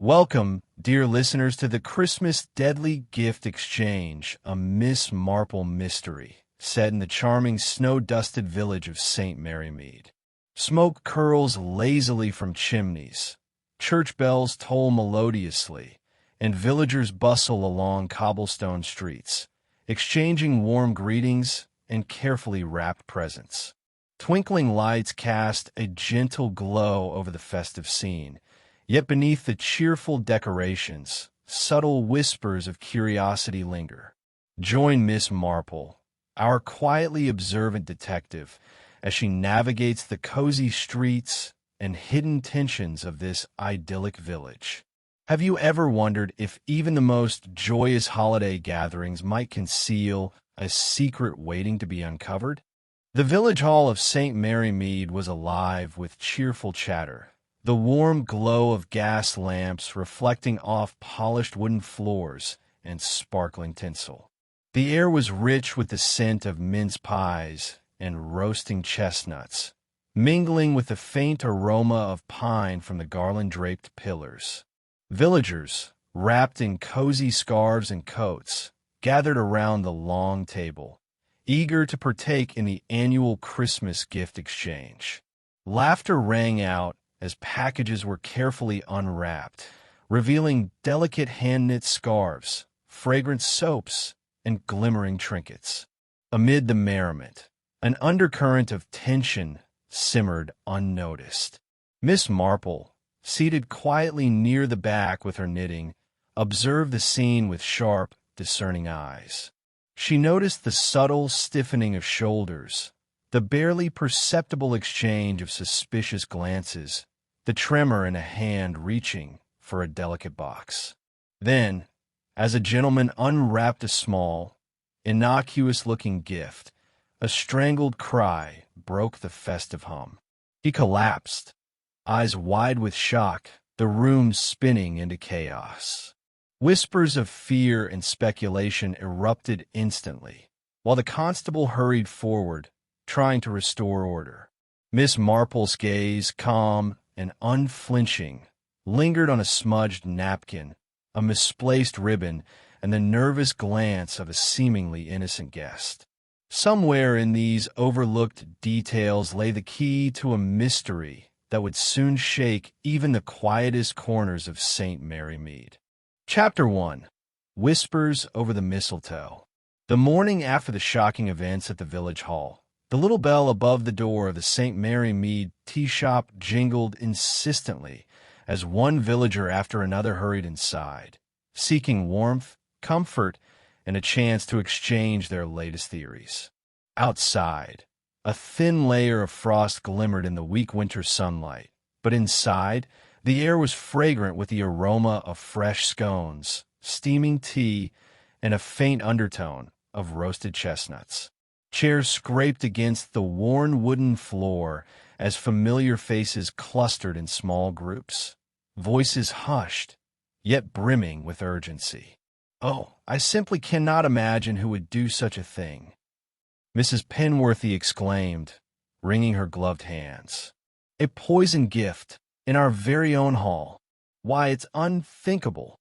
Welcome, dear listeners, to the Christmas Deadly Gift Exchange, a Miss Marple mystery set in the charming snow-dusted village of St. Mary Mead. Smoke curls lazily from chimneys, church bells toll melodiously, and villagers bustle along cobblestone streets, exchanging warm greetings and carefully wrapped presents. Twinkling lights cast a gentle glow over the festive scene, yet beneath the cheerful decorations, subtle whispers of curiosity linger. Join Miss Marple, our quietly observant detective, as she navigates the cozy streets and hidden tensions of this idyllic village. Have you ever wondered if even the most joyous holiday gatherings might conceal a secret waiting to be uncovered? The village hall of St. Mary Mead was alive with cheerful chatter, the warm glow of gas lamps reflecting off polished wooden floors and sparkling tinsel. The air was rich with the scent of mince pies and roasting chestnuts, mingling with the faint aroma of pine from the garland-draped pillars. Villagers, wrapped in cozy scarves and coats, gathered around the long table, eager to partake in the annual Christmas gift exchange. Laughter rang out as packages were carefully unwrapped, revealing delicate hand-knit scarves, fragrant soaps, and glimmering trinkets. Amid the merriment, an undercurrent of tension simmered unnoticed. Miss Marple, seated quietly near the back with her knitting, observed the scene with sharp, discerning eyes. She noticed the subtle stiffening of shoulders, the barely perceptible exchange of suspicious glances, the tremor in a hand reaching for a delicate box. Then, as a gentleman unwrapped a small, innocuous-looking gift, a strangled cry broke the festive hum. He collapsed, eyes wide with shock, the room spinning into chaos. Whispers of fear and speculation erupted instantly, while the constable hurried forward, trying to restore order. Miss Marple's gaze, calm and unflinching, lingered on a smudged napkin, a misplaced ribbon, and the nervous glance of a seemingly innocent guest. Somewhere in these overlooked details lay the key to a mystery that would soon shake even the quietest corners of St. Mary Mead. Chapter 1. Whispers Over the Mistletoe. The morning after the shocking events at the village hall, the little bell above the door of the St. Mary Mead tea shop jingled insistently as one villager after another hurried inside, seeking warmth, comfort, and a chance to exchange their latest theories. Outside, a thin layer of frost glimmered in the weak winter sunlight, but inside, the air was fragrant with the aroma of fresh scones, steaming tea, and a faint undertone of roasted chestnuts. Chairs scraped against the worn wooden floor as familiar faces clustered in small groups, voices hushed, yet brimming with urgency. "Oh, I simply cannot imagine who would do such a thing," Mrs. Penworthy exclaimed, wringing her gloved hands. "A poison gift in our very own hall. Why, it's unthinkable."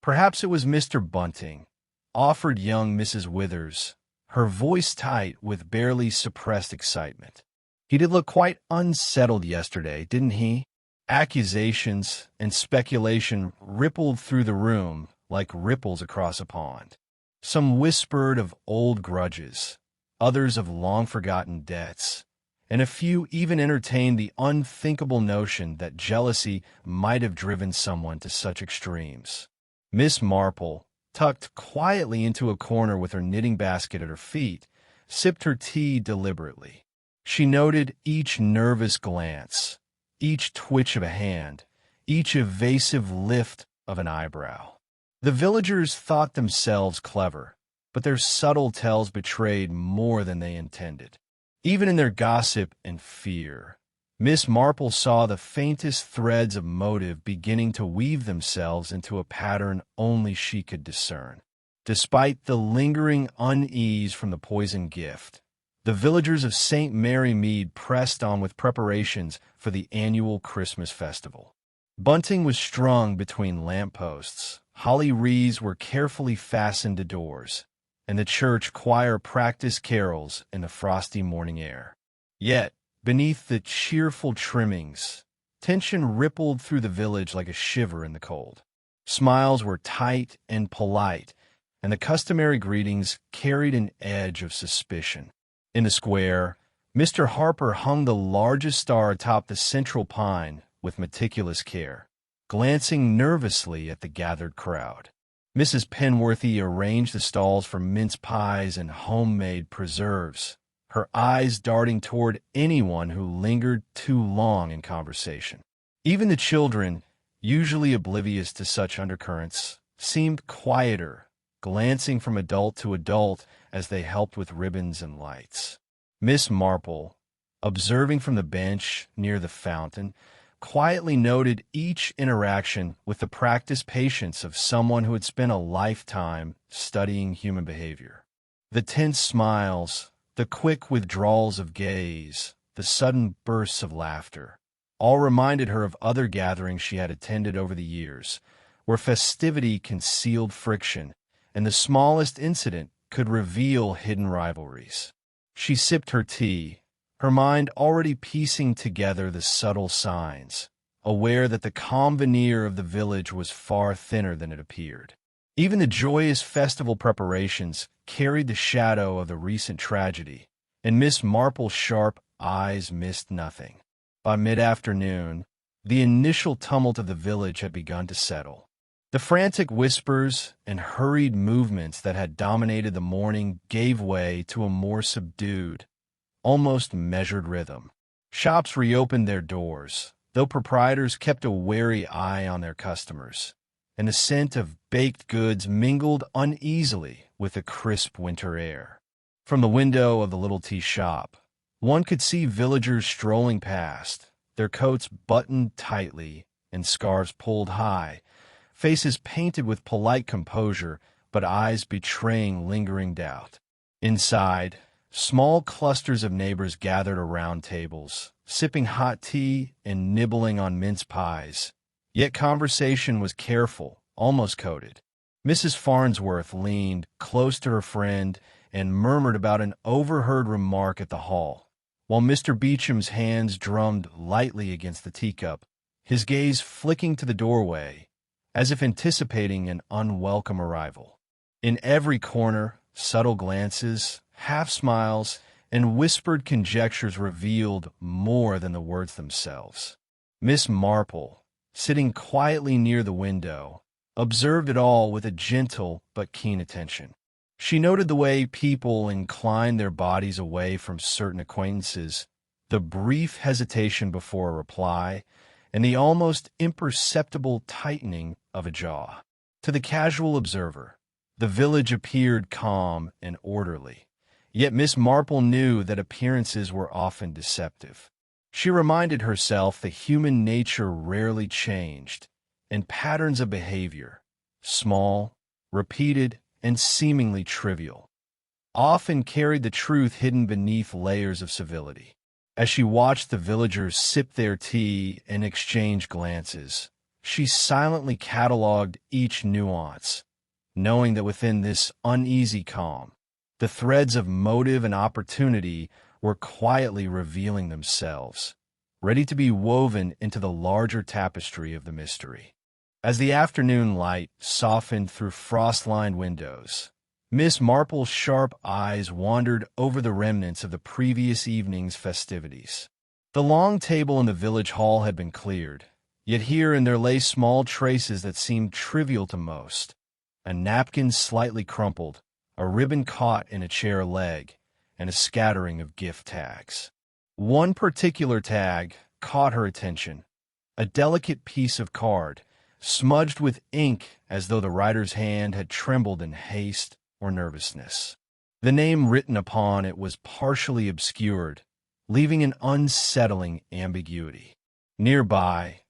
"Perhaps it was Mr. Bunting," offered young Mrs. Withers, her voice tight with barely suppressed excitement. "He did look quite unsettled yesterday, didn't he?" Accusations and speculation rippled through the room like ripples across a pond. Some whispered of old grudges, others of long-forgotten debts, and a few even entertained the unthinkable notion that jealousy might have driven someone to such extremes. Miss Marple, tucked quietly into a corner with her knitting basket at her feet, sipped her tea deliberately. She noted each nervous glance, each twitch of a hand, each evasive lift of an eyebrow. The villagers thought themselves clever, but their subtle tells betrayed more than they intended. Even in their gossip and fear, Miss Marple saw the faintest threads of motive beginning to weave themselves into a pattern only she could discern. Despite the lingering unease from the poison gift, the villagers of St. Mary Mead pressed on with preparations for the annual Christmas festival. Bunting was strung between lampposts, holly wreaths were carefully fastened to doors, and the church choir practiced carols in the frosty morning air. Yet, beneath the cheerful trimmings, tension rippled through the village like a shiver in the cold. Smiles were tight and polite, and the customary greetings carried an edge of suspicion. In the square, Mr. Harper hung the largest star atop the central pine with meticulous care, glancing nervously at the gathered crowd. Mrs. Penworthy arranged the stalls for mince pies and homemade preserves, her eyes darting toward anyone who lingered too long in conversation. Even the children, usually oblivious to such undercurrents, seemed quieter, glancing from adult to adult as they helped with ribbons and lights. Miss Marple, observing from the bench near the fountain, quietly noted each interaction with the practiced patience of someone who had spent a lifetime studying human behavior. The tense smiles, the quick withdrawals of gaze, the sudden bursts of laughter, all reminded her of other gatherings she had attended over the years, where festivity concealed friction, and the smallest incident could reveal hidden rivalries. She sipped her tea, her mind already piecing together the subtle signs, aware that the calm veneer of the village was far thinner than it appeared. Even the joyous festival preparations carried the shadow of the recent tragedy, and Miss Marple's sharp eyes missed nothing. By mid-afternoon, the initial tumult of the village had begun to settle. The frantic whispers and hurried movements that had dominated the morning gave way to a more subdued, almost measured rhythm. Shops reopened their doors, though proprietors kept a wary eye on their customers, and the scent of baked goods mingled uneasily with the crisp winter air. From the window of the little tea shop, one could see villagers strolling past, their coats buttoned tightly and scarves pulled high, faces painted with polite composure, but eyes betraying lingering doubt. Inside, small clusters of neighbors gathered around tables, sipping hot tea and nibbling on mince pies. Yet conversation was careful, almost coded. Mrs. Farnsworth leaned close to her friend and murmured about an overheard remark at the hall, while Mr. Beecham's hands drummed lightly against the teacup, his gaze flicking to the doorway, as if anticipating an unwelcome arrival. In every corner, subtle glances, half-smiles, and whispered conjectures revealed more than the words themselves. Miss Marple, sitting quietly near the window, observed it all with a gentle but keen attention. She noted the way people inclined their bodies away from certain acquaintances, the brief hesitation before a reply, and the almost imperceptible tightening of a jaw. To the casual observer, the village appeared calm and orderly, yet Miss Marple knew that appearances were often deceptive. She reminded herself that human nature rarely changed, and patterns of behavior, small, repeated, and seemingly trivial, often carried the truth hidden beneath layers of civility. As she watched the villagers sip their tea and exchange glances, she silently catalogued each nuance, knowing that within this uneasy calm, the threads of motive and opportunity were quietly revealing themselves, ready to be woven into the larger tapestry of the mystery. As the afternoon light softened through frost-lined windows, Miss Marple's sharp eyes wandered over the remnants of the previous evening's festivities. The long table in the village hall had been cleared, yet here and there lay small traces that seemed trivial to most. A napkin slightly crumpled, a ribbon caught in a chair leg, and a scattering of gift tags. One particular tag caught her attention, a delicate piece of card, smudged with ink as though the writer's hand had trembled in haste or nervousness. The name written upon it was partially obscured, leaving an unsettling ambiguity. Nearby,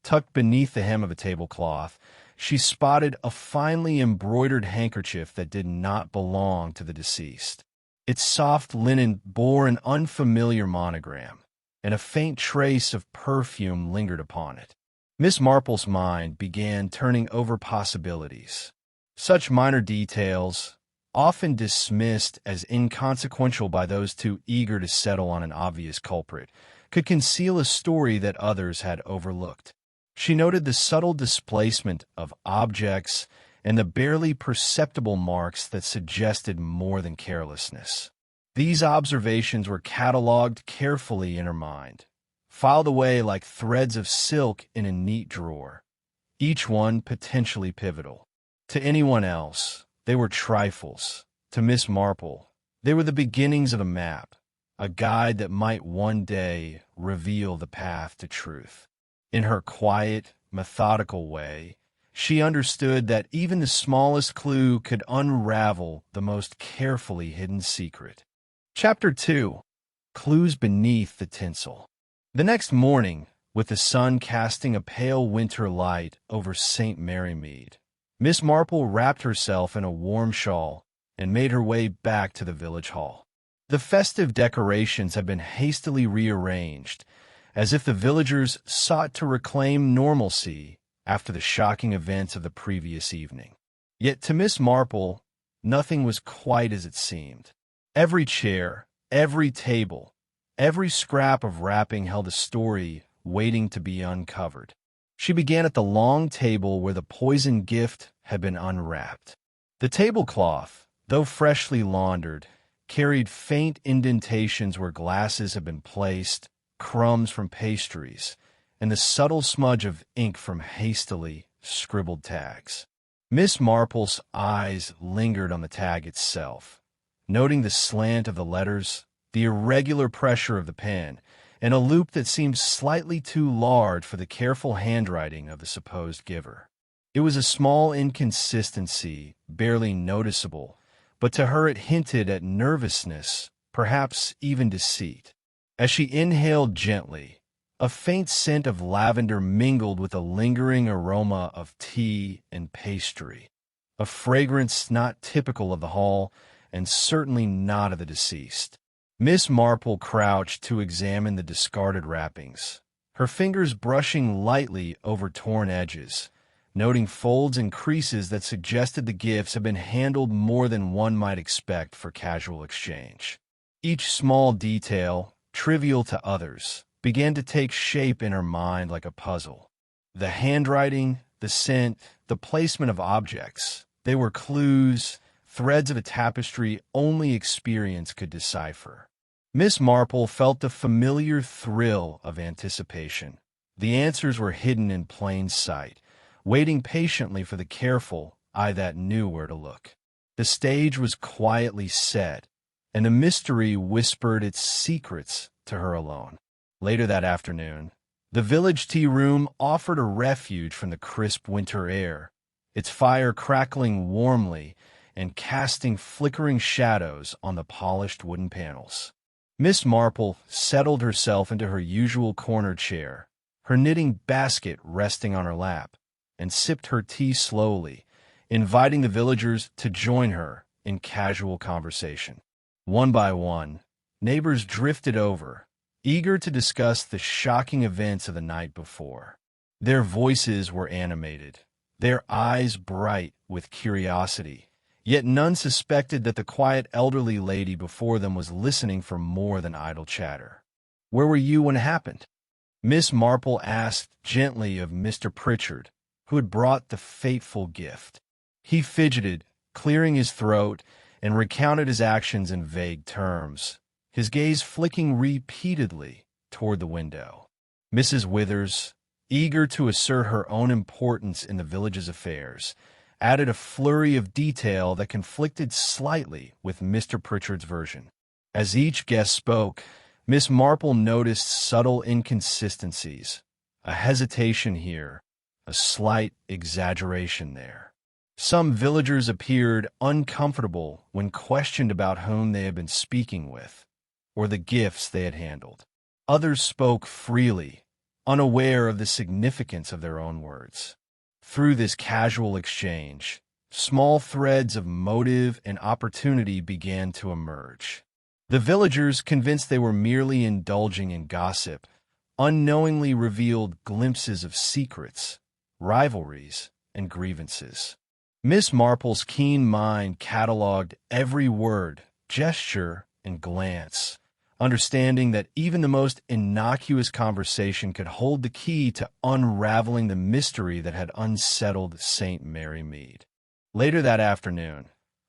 tucked beneath the hem of a tablecloth, she spotted a finely embroidered handkerchief that did not belong to the deceased. Its soft linen bore an unfamiliar monogram, and a faint trace of perfume lingered upon it. Miss Marple's mind began turning over possibilities. Such minor details, often dismissed as inconsequential by those too eager to settle on an obvious culprit, could conceal a story that others had overlooked. She noted the subtle displacement of objects and the barely perceptible marks that suggested more than carelessness. These observations were catalogued carefully in her mind, filed away like threads of silk in a neat drawer, each one potentially pivotal. To anyone else, they were trifles. To Miss Marple, they were the beginnings of a map, a guide that might one day reveal the path to truth. In her quiet, methodical way, she understood that even the smallest clue could unravel the most carefully hidden secret. Chapter 2. Clues Beneath the Tinsel. The next morning, with the sun casting a pale winter light over St. Mary Mead, Miss Marple wrapped herself in a warm shawl and made her way back to the village hall. The festive decorations had been hastily rearranged, as if the villagers sought to reclaim normalcy after the shocking events of the previous evening. Yet to Miss Marple, nothing was quite as it seemed. Every chair, every table, every scrap of wrapping held a story waiting to be uncovered. She began at the long table where the poisoned gift had been unwrapped. The tablecloth, though freshly laundered, carried faint indentations where glasses had been placed, crumbs from pastries, and the subtle smudge of ink from hastily scribbled tags. Miss Marple's eyes lingered on the tag itself, noting the slant of the letters, the irregular pressure of the pen, and a loop that seemed slightly too large for the careful handwriting of the supposed giver. It was a small inconsistency, barely noticeable, but to her it hinted at nervousness, perhaps even deceit. As she inhaled gently, a faint scent of lavender mingled with a lingering aroma of tea and pastry, a fragrance not typical of the hall and certainly not of the deceased. Miss Marple crouched to examine the discarded wrappings, her fingers brushing lightly over torn edges, noting folds and creases that suggested the gifts had been handled more than one might expect for casual exchange. Each small detail, trivial to others, began to take shape in her mind like a puzzle. The handwriting, the scent, the placement of objects, they were clues, threads of a tapestry only experience could decipher. Miss Marple felt the familiar thrill of anticipation. The answers were hidden in plain sight, waiting patiently for the careful eye that knew where to look. The stage was quietly set, and the mystery whispered its secrets to her alone. Later that afternoon, the village tea room offered a refuge from the crisp winter air, its fire crackling warmly and casting flickering shadows on the polished wooden panels. Miss Marple settled herself into her usual corner chair, her knitting basket resting on her lap, and sipped her tea slowly, inviting the villagers to join her in casual conversation. One by one, neighbors drifted over, eager to discuss the shocking events of the night before. Their voices were animated, their eyes bright with curiosity, yet none suspected that the quiet elderly lady before them was listening for more than idle chatter. "Where were you when it happened?" Miss Marple asked gently of Mr. Pritchard, who had brought the fateful gift. He fidgeted, clearing his throat, and recounted his actions in vague terms, his gaze flicking repeatedly toward the window. Mrs. Withers, eager to assert her own importance in the village's affairs, added a flurry of detail that conflicted slightly with Mr. Pritchard's version. As each guest spoke, Miss Marple noticed subtle inconsistencies, a hesitation here, a slight exaggeration there. Some villagers appeared uncomfortable when questioned about whom they had been speaking with, or the gifts they had handled. Others spoke freely, unaware of the significance of their own words. Through this casual exchange, small threads of motive and opportunity began to emerge. The villagers, convinced they were merely indulging in gossip, unknowingly revealed glimpses of secrets, rivalries, and grievances. Miss Marple's keen mind catalogued every word, gesture, and glance, understanding that even the most innocuous conversation could hold the key to unraveling the mystery that had unsettled St. Mary Mead. Later that afternoon,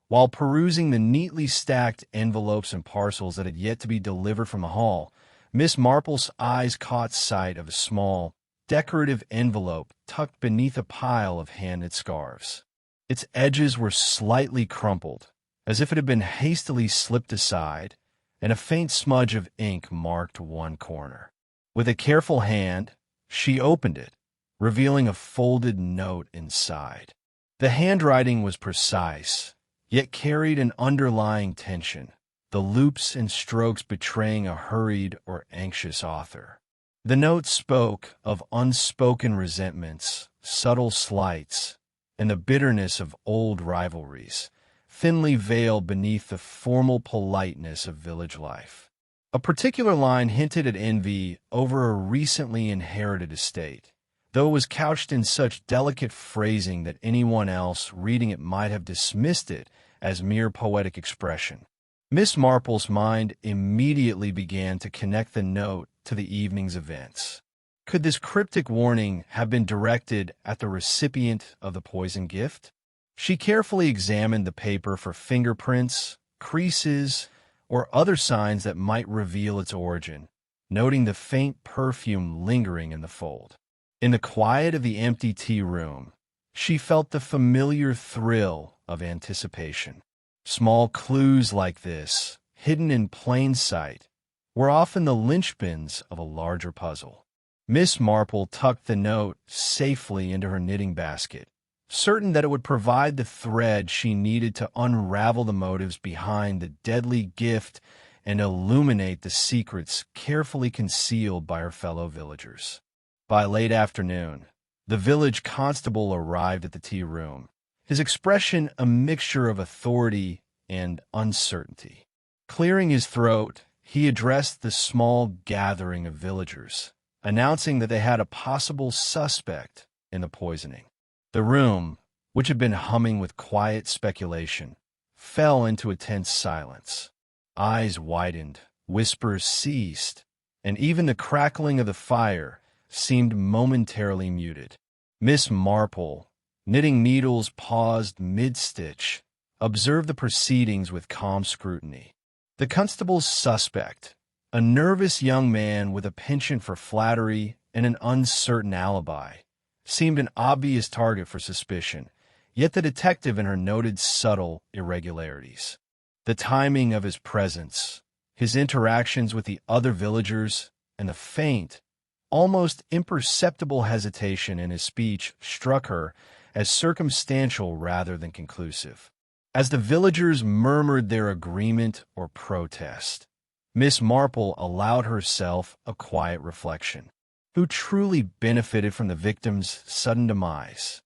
while perusing the neatly stacked envelopes and parcels that had yet to be delivered from the hall, Miss Marple's eyes caught sight of a small, decorative envelope tucked beneath a pile of hand-knit scarves. Its edges were slightly crumpled, as if it had been hastily slipped aside, and a faint smudge of ink marked one corner. With a careful hand, she opened it, revealing a folded note inside. The handwriting was precise, yet carried an underlying tension, the loops and strokes betraying a hurried or anxious author. The note spoke of unspoken resentments, subtle slights, and the bitterness of old rivalries, thinly veiled beneath the formal politeness of village life. A particular line hinted at envy over a recently inherited estate, though it was couched in such delicate phrasing that anyone else reading it might have dismissed it as mere poetic expression. Miss Marple's mind immediately began to connect the note to the evening's events. Could this cryptic warning have been directed at the recipient of the poison gift? She carefully examined the paper for fingerprints, creases, or other signs that might reveal its origin, noting the faint perfume lingering in the fold. In the quiet of the empty tea room, she felt the familiar thrill of anticipation. Small clues like this, hidden in plain sight, were often the linchpins of a larger puzzle. Miss Marple tucked the note safely into her knitting basket, certain that it would provide the thread she needed to unravel the motives behind the deadly gift and illuminate the secrets carefully concealed by her fellow villagers. By late afternoon, the village constable arrived at the tea room, his expression a mixture of authority and uncertainty. Clearing his throat, he addressed the small gathering of villagers, announcing that they had a possible suspect in the poisoning. The room, which had been humming with quiet speculation, fell into a tense silence. Eyes widened, whispers ceased, and even the crackling of the fire seemed momentarily muted. Miss Marple, knitting needles paused mid-stitch, observed the proceedings with calm scrutiny. The constable's suspect, a nervous young man with a penchant for flattery and an uncertain alibi, seemed an obvious target for suspicion, yet the detective and her noted subtle irregularities. The timing of his presence, his interactions with the other villagers, and the faint, almost imperceptible hesitation in his speech struck her as circumstantial rather than conclusive. As the villagers murmured their agreement or protest, Miss Marple allowed herself a quiet reflection. Who truly benefited from the victim's sudden demise?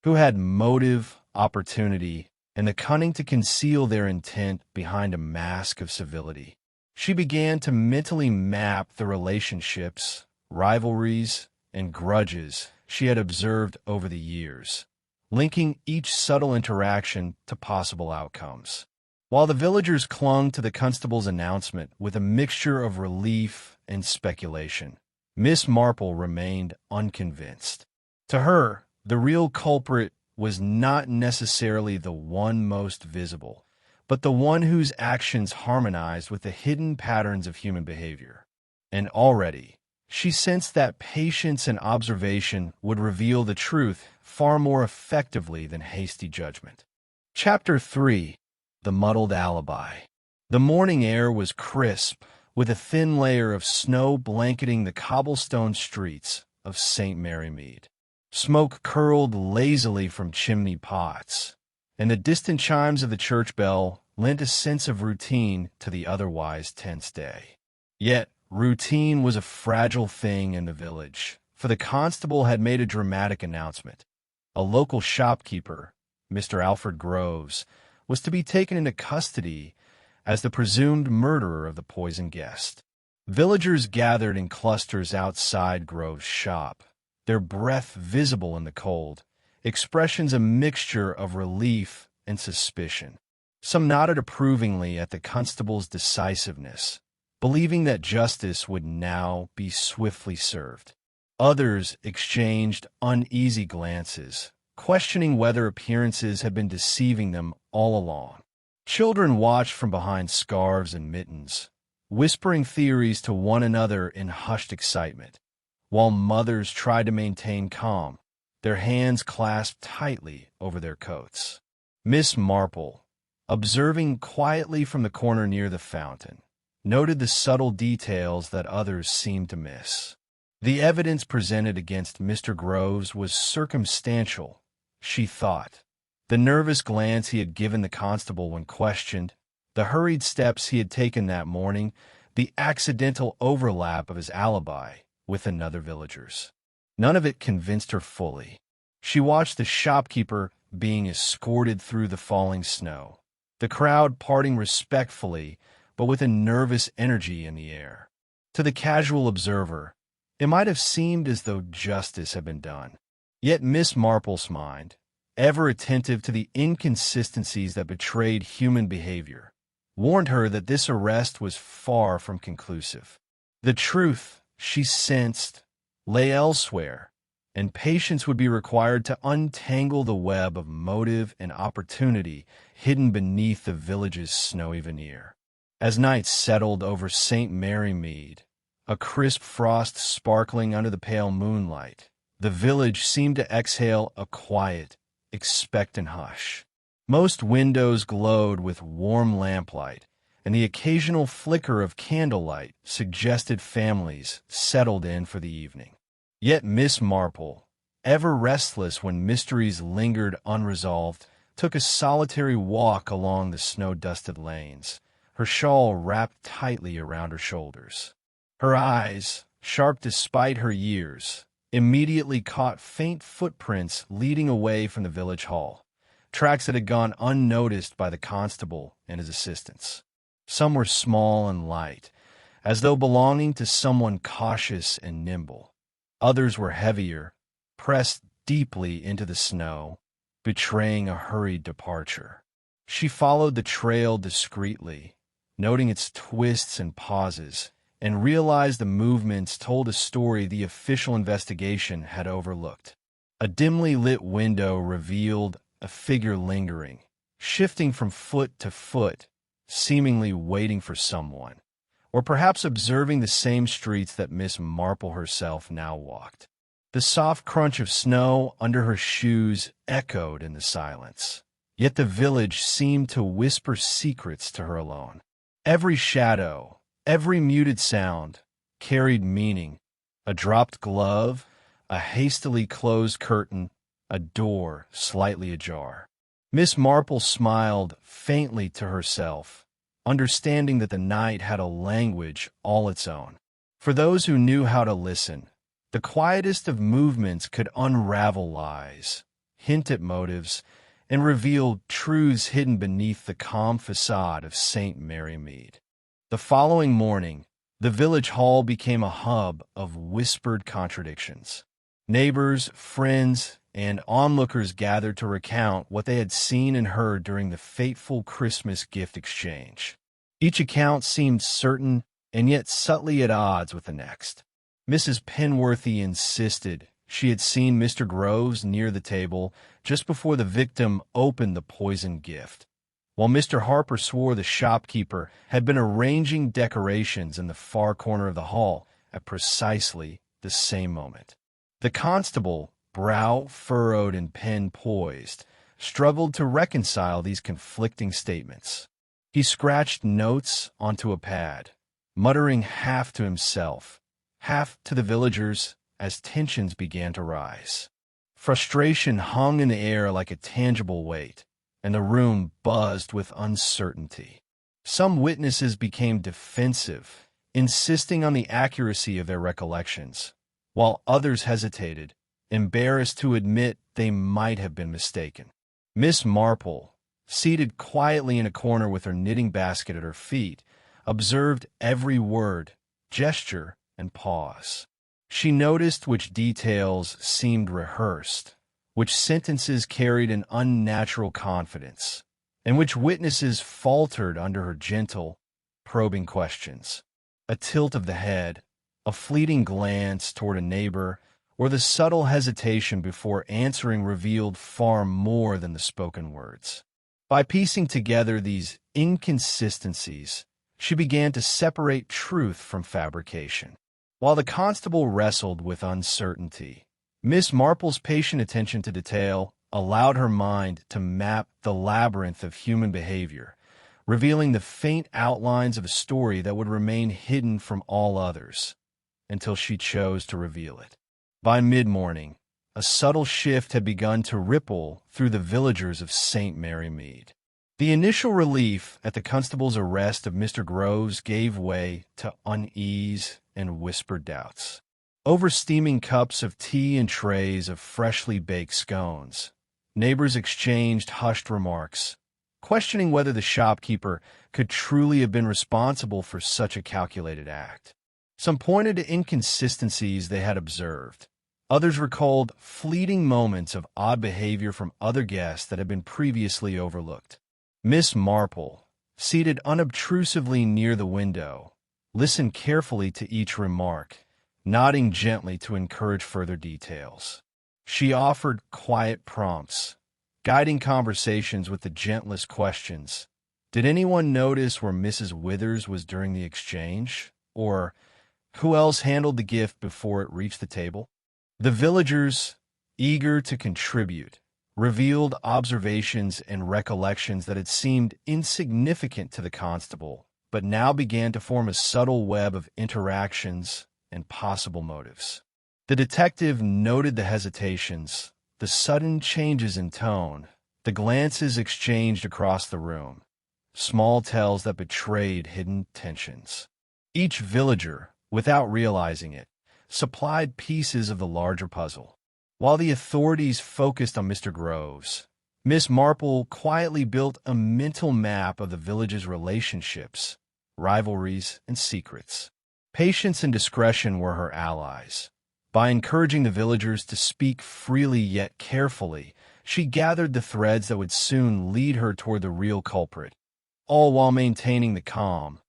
Who had motive, opportunity, and the cunning to conceal their intent behind a mask of civility? She began to mentally map the relationships, rivalries, and grudges she had observed over the years, linking each subtle interaction to possible outcomes. While the villagers clung to the constable's announcement with a mixture of relief and speculation, Miss Marple remained unconvinced. To her, the real culprit was not necessarily the one most visible, but the one whose actions harmonized with the hidden patterns of human behavior. And already, she sensed that patience and observation would reveal the truth far more effectively than hasty judgment. Chapter 3. The Muddled Alibi. The morning air was crisp, with a thin layer of snow blanketing the cobblestone streets of St. Mary Mead. Smoke curled lazily from chimney pots, and the distant chimes of the church bell lent a sense of routine to the otherwise tense day. Yet, routine was a fragile thing in the village, for the constable had made a dramatic announcement. A local shopkeeper, Mr. Alfred Groves, was to be taken into custody as the presumed murderer of the poisoned guest. Villagers gathered in clusters outside Grove's shop, their breath visible in the cold, expressions a mixture of relief and suspicion. Some nodded approvingly at the constable's decisiveness, believing that justice would now be swiftly served. Others exchanged uneasy glances, questioning whether appearances had been deceiving them all along. Children watched from behind scarves and mittens, whispering theories to one another in hushed excitement, while mothers tried to maintain calm, their hands clasped tightly over their coats. Miss Marple, observing quietly from the corner near the fountain, noted the subtle details that others seemed to miss. The evidence presented against Mr. Groves was circumstantial, she thought. The nervous glance he had given the constable when questioned, the hurried steps he had taken that morning, the accidental overlap of his alibi with another villager's. None of it convinced her fully. She watched the shopkeeper being escorted through the falling snow, the crowd parting respectfully but with a nervous energy in the air. To the casual observer, it might have seemed as though justice had been done. Yet Miss Marple's mind, ever attentive to the inconsistencies that betrayed human behavior, warned her that this arrest was far from conclusive. The truth, she sensed, lay elsewhere, and patience would be required to untangle the web of motive and opportunity hidden beneath the village's snowy veneer. As night settled over St. Mary Mead, a crisp frost sparkling under the pale moonlight, the village seemed to exhale a quiet, expectant hush. Most windows glowed with warm lamplight, and the occasional flicker of candlelight suggested families settled in for the evening. Yet Miss Marple, ever restless when mysteries lingered unresolved, took a solitary walk along the snow-dusted lanes, her shawl wrapped tightly around her shoulders. Her eyes, sharp despite her years, immediately caught faint footprints leading away from the village hall, tracks that had gone unnoticed by the constable and his assistants. Some were small and light, as though belonging to someone cautious and nimble. Others were heavier, pressed deeply into the snow, betraying a hurried departure. She followed the trail discreetly, noting its twists and pauses, and realized the movements told a story the official investigation had overlooked. A dimly lit window revealed a figure lingering, shifting from foot to foot, seemingly waiting for someone, or perhaps observing the same streets that Miss Marple herself now walked. The soft crunch of snow under her shoes echoed in the silence, yet the village seemed to whisper secrets to her alone. Every shadow, every muted sound, carried meaning: a dropped glove, a hastily closed curtain, a door slightly ajar. Miss Marple smiled faintly to herself, understanding that the night had a language all its own. For those who knew how to listen, the quietest of movements could unravel lies, hint at motives, and reveal truths hidden beneath the calm facade of St. Mary Mead. The following morning, the village hall became a hub of whispered contradictions. Neighbors, friends, and onlookers gathered to recount what they had seen and heard during the fateful Christmas gift exchange. Each account seemed certain and yet subtly at odds with the next. Mrs. Penworthy insisted she had seen Mr. Groves near the table just before the victim opened the poisoned gift, while Mr. Harper swore the shopkeeper had been arranging decorations in the far corner of the hall at precisely the same moment. The constable, brow furrowed and pen poised, struggled to reconcile these conflicting statements. He scratched notes onto a pad, muttering half to himself, half to the villagers as tensions began to rise. Frustration hung in the air like a tangible weight, and the room buzzed with uncertainty. Some witnesses became defensive, insisting on the accuracy of their recollections, while others hesitated, embarrassed to admit they might have been mistaken. Miss Marple, seated quietly in a corner with her knitting basket at her feet, observed every word, gesture, and pause. She noticed which details seemed rehearsed, which sentences carried an unnatural confidence, and which witnesses faltered under her gentle, probing questions. A tilt of the head, a fleeting glance toward a neighbor, or the subtle hesitation before answering revealed far more than the spoken words. By piecing together these inconsistencies, she began to separate truth from fabrication. While the constable wrestled with uncertainty, Miss Marple's patient attention to detail allowed her mind to map the labyrinth of human behavior, revealing the faint outlines of a story that would remain hidden from all others until she chose to reveal it. By mid-morning, a subtle shift had begun to ripple through the villagers of St. Mary Mead. The initial relief at the constable's arrest of Mr. Groves gave way to unease and whispered doubts. Over steaming cups of tea and trays of freshly baked scones, neighbors exchanged hushed remarks, questioning whether the shopkeeper could truly have been responsible for such a calculated act. Some pointed to inconsistencies they had observed. Others recalled fleeting moments of odd behavior from other guests that had been previously overlooked. Miss Marple, seated unobtrusively near the window, listened carefully to each remark, nodding gently to encourage further details. She offered quiet prompts, guiding conversations with the gentlest questions. Did anyone notice where Mrs. Withers was during the exchange? Or who else handled the gift before it reached the table? The villagers, eager to contribute, revealed observations and recollections that had seemed insignificant to the constable, but now began to form a subtle web of interactions and possible motives. The detective noted the hesitations, the sudden changes in tone, the glances exchanged across the room, small tells that betrayed hidden tensions. Each villager, without realizing it, supplied pieces of the larger puzzle. While the authorities focused on Mr. Groves, Miss Marple quietly built a mental map of the village's relationships, rivalries, and secrets. Patience and discretion were her allies. By encouraging the villagers to speak freely yet carefully, she gathered the threads that would soon lead her toward the real culprit, all while maintaining the calm,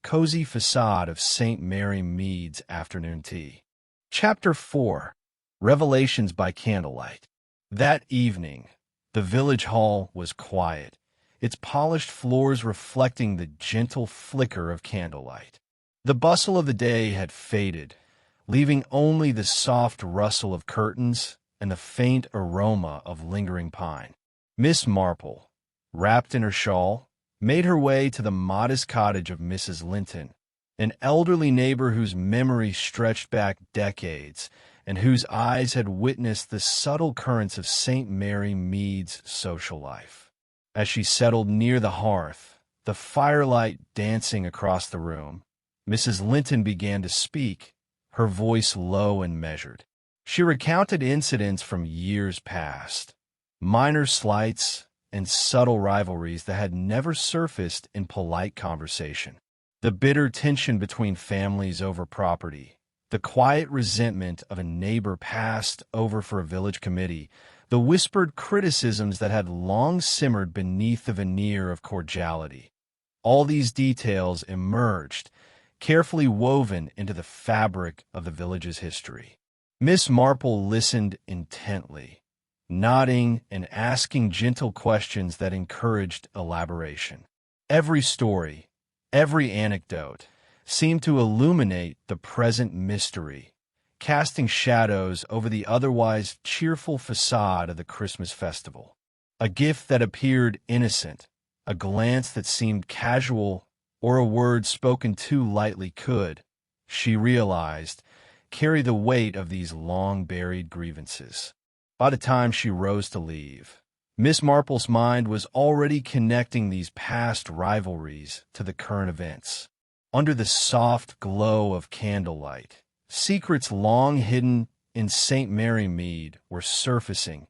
cozy facade of St. Mary Mead's afternoon tea. Chapter 4. Revelations by Candlelight. That evening, the village hall was quiet, its polished floors reflecting the gentle flicker of candlelight. The bustle of the day had faded, leaving only the soft rustle of curtains and the faint aroma of lingering pine. Miss Marple, wrapped in her shawl, made her way to the modest cottage of Mrs. Linton, an elderly neighbor whose memory stretched back decades and whose eyes had witnessed the subtle currents of St. Mary Mead's social life. As she settled near the hearth, the firelight dancing across the room, Mrs. Linton began to speak, her voice low and measured. She recounted incidents from years past, minor slights and subtle rivalries that had never surfaced in polite conversation. The bitter tension between families over property, the quiet resentment of a neighbor passed over for a village committee, the whispered criticisms that had long simmered beneath the veneer of cordiality. All these details emerged, carefully woven into the fabric of the village's history. Miss Marple listened intently, nodding and asking gentle questions that encouraged elaboration. Every story, every anecdote, seemed to illuminate the present mystery, casting shadows over the otherwise cheerful facade of the Christmas festival. A gift that appeared innocent, a glance that seemed casual, or a word spoken too lightly could, she realized, carry the weight of these long-buried grievances. By the time she rose to leave, Miss Marple's mind was already connecting these past rivalries to the current events. Under the soft glow of candlelight, secrets long hidden in St. Mary Mead were surfacing,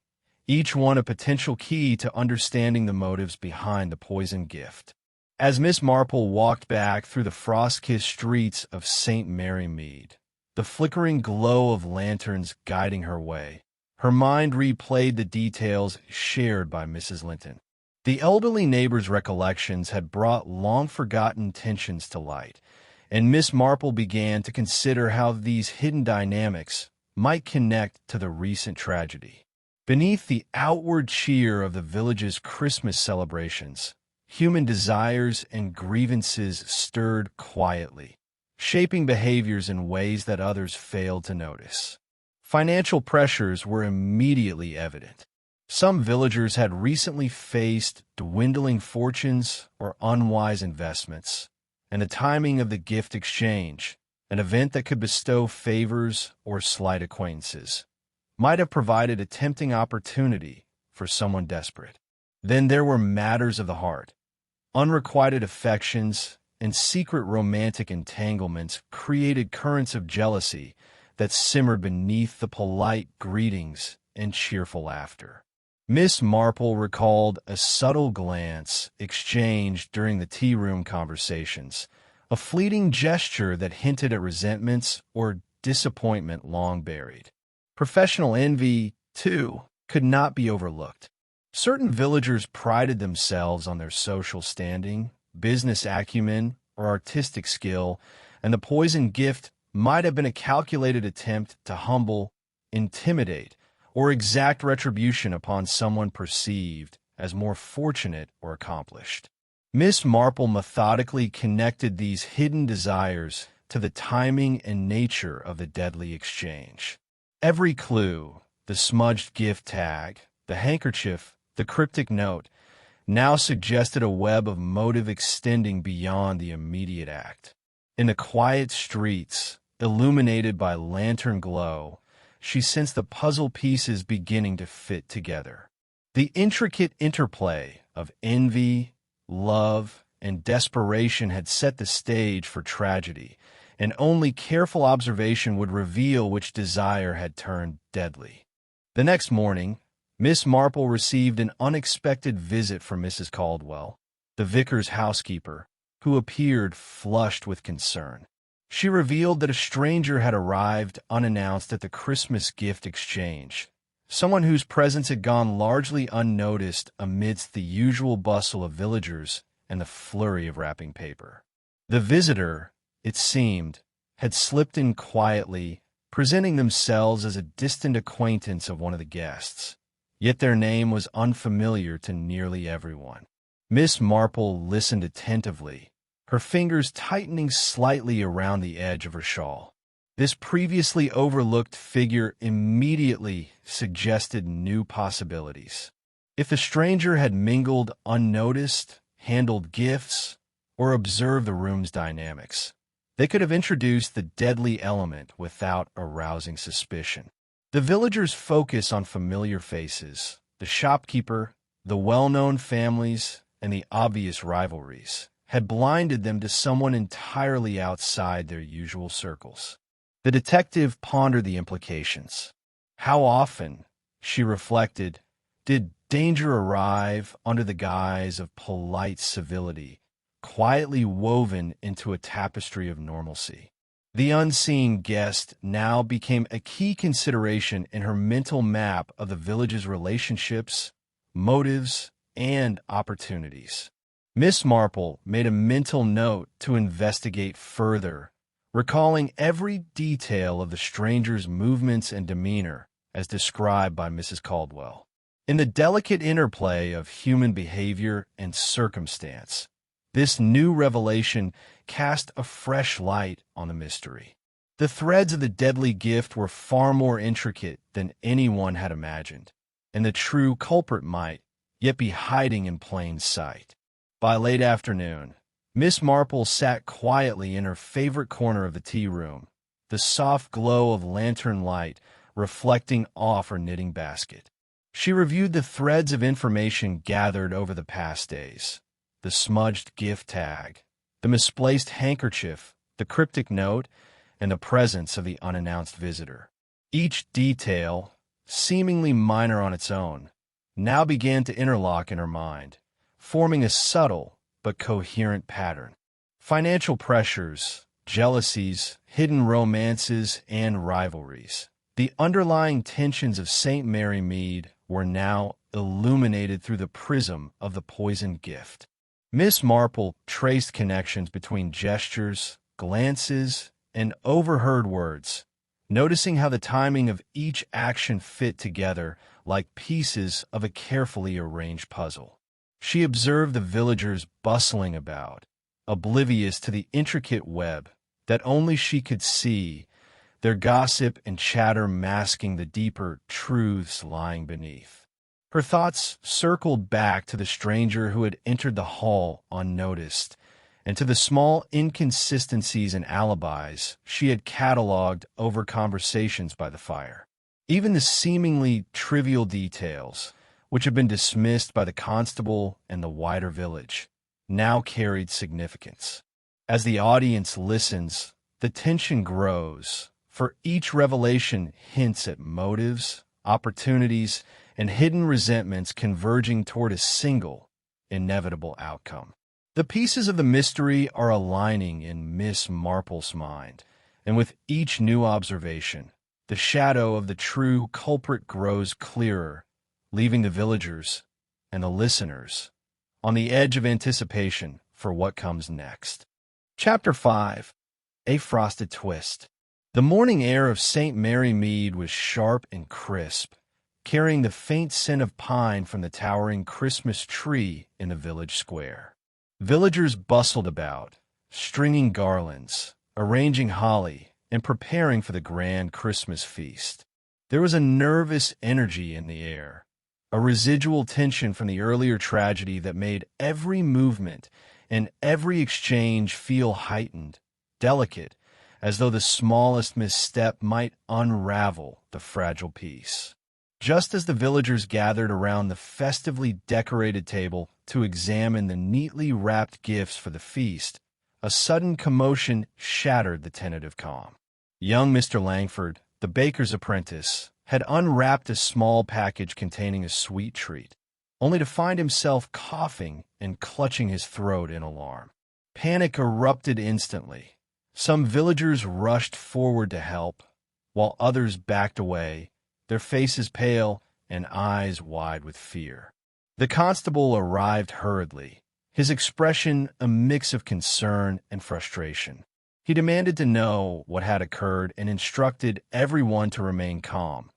each one a potential key to understanding the motives behind the poisoned gift. As Miss Marple walked back through the frost-kissed streets of St. Mary Mead, the flickering glow of lanterns guiding her way, her mind replayed the details shared by Mrs. Linton. The elderly neighbor's recollections had brought long-forgotten tensions to light, and Miss Marple began to consider how these hidden dynamics might connect to the recent tragedy. Beneath the outward cheer of the village's Christmas celebrations, human desires and grievances stirred quietly, shaping behaviors in ways that others failed to notice. Financial pressures were immediately evident. Some villagers had recently faced dwindling fortunes or unwise investments, and the timing of the gift exchange, an event that could bestow favors or slight acquaintances, might have provided a tempting opportunity for someone desperate. Then there were matters of the heart. Unrequited affections and secret romantic entanglements created currents of jealousy that simmered beneath the polite greetings and cheerful laughter. Miss Marple recalled a subtle glance exchanged during the tea-room conversations, a fleeting gesture that hinted at resentments or disappointment long buried. Professional envy, too, could not be overlooked. Certain villagers prided themselves on their social standing, business acumen, or artistic skill, and the poisoned gift might have been a calculated attempt to humble, intimidate, or exact retribution upon someone perceived as more fortunate or accomplished. Miss Marple methodically connected these hidden desires to the timing and nature of the deadly exchange. Every clue, the smudged gift tag, the handkerchief, the cryptic note, now suggested a web of motive extending beyond the immediate act. In the quiet streets, illuminated by lantern glow, she sensed the puzzle pieces beginning to fit together. The intricate interplay of envy, love, and desperation had set the stage for tragedy, and only careful observation would reveal which desire had turned deadly. The next morning, Miss Marple received an unexpected visit from Mrs. Caldwell, the vicar's housekeeper, who appeared flushed with concern. She revealed that a stranger had arrived unannounced at the Christmas gift exchange, someone whose presence had gone largely unnoticed amidst the usual bustle of villagers and the flurry of wrapping paper. The visitor, it seemed, had slipped in quietly, presenting themselves as a distant acquaintance of one of the guests, yet their name was unfamiliar to nearly everyone. Miss Marple listened attentively, her fingers tightening slightly around the edge of her shawl. This previously overlooked figure immediately suggested new possibilities. If the stranger had mingled unnoticed, handled gifts, or observed the room's dynamics, they could have introduced the deadly element without arousing suspicion. The villagers' focus on familiar faces, the shopkeeper, the well-known families, and the obvious rivalries, had blinded them to someone entirely outside their usual circles. The detective pondered the implications. How often, she reflected, did danger arrive under the guise of polite civility, quietly woven into a tapestry of normalcy? The unseen guest now became a key consideration in her mental map of the village's relationships, motives, and opportunities. Miss Marple made a mental note to investigate further, recalling every detail of the stranger's movements and demeanor as described by Mrs. Caldwell. In the delicate interplay of human behavior and circumstance, this new revelation cast a fresh light on the mystery. The threads of the deadly gift were far more intricate than anyone had imagined, and the true culprit might yet be hiding in plain sight. By late afternoon, Miss Marple sat quietly in her favorite corner of the tea room, the soft glow of lantern light reflecting off her knitting basket. She reviewed the threads of information gathered over the past days: the smudged gift tag, the misplaced handkerchief, the cryptic note, and the presence of the unannounced visitor. Each detail, seemingly minor on its own, now began to interlock in her mind, forming a subtle but coherent pattern. Financial pressures, jealousies, hidden romances, and rivalries. The underlying tensions of St. Mary Mead were now illuminated through the prism of the poisoned gift. Miss Marple traced connections between gestures, glances, and overheard words, noticing how the timing of each action fit together like pieces of a carefully arranged puzzle. She observed the villagers bustling about, oblivious to the intricate web that only she could see, their gossip and chatter masking the deeper truths lying beneath. Her thoughts circled back to the stranger who had entered the hall unnoticed, and to the small inconsistencies and alibis she had catalogued over conversations by the fire. Even the seemingly trivial details, which had been dismissed by the constable and the wider village, now carried significance. As the audience listens, the tension grows, for each revelation hints at motives, opportunities, and hidden resentments converging toward a single, inevitable outcome. The pieces of the mystery are aligning in Miss Marple's mind, and with each new observation, the shadow of the true culprit grows clearer, leaving the villagers and the listeners on the edge of anticipation for what comes next. Chapter 5. A Frosted Twist. The morning air of St. Mary Mead was sharp and crisp, carrying the faint scent of pine from the towering Christmas tree in the village square. Villagers bustled about, stringing garlands, arranging holly, and preparing for the grand Christmas feast. There was a nervous energy in the air, a residual tension from the earlier tragedy that made every movement and every exchange feel heightened, delicate, as though the smallest misstep might unravel the fragile piece. Just as the villagers gathered around the festively decorated table to examine the neatly wrapped gifts for the feast, a sudden commotion shattered the tentative calm. Young Mr. Langford, the baker's apprentice, had unwrapped a small package containing a sweet treat, only to find himself coughing and clutching his throat in alarm. Panic erupted instantly. Some villagers rushed forward to help, while others backed away, their faces pale and eyes wide with fear. The constable arrived hurriedly, his expression a mix of concern and frustration. He demanded to know what had occurred and instructed everyone to remain calm.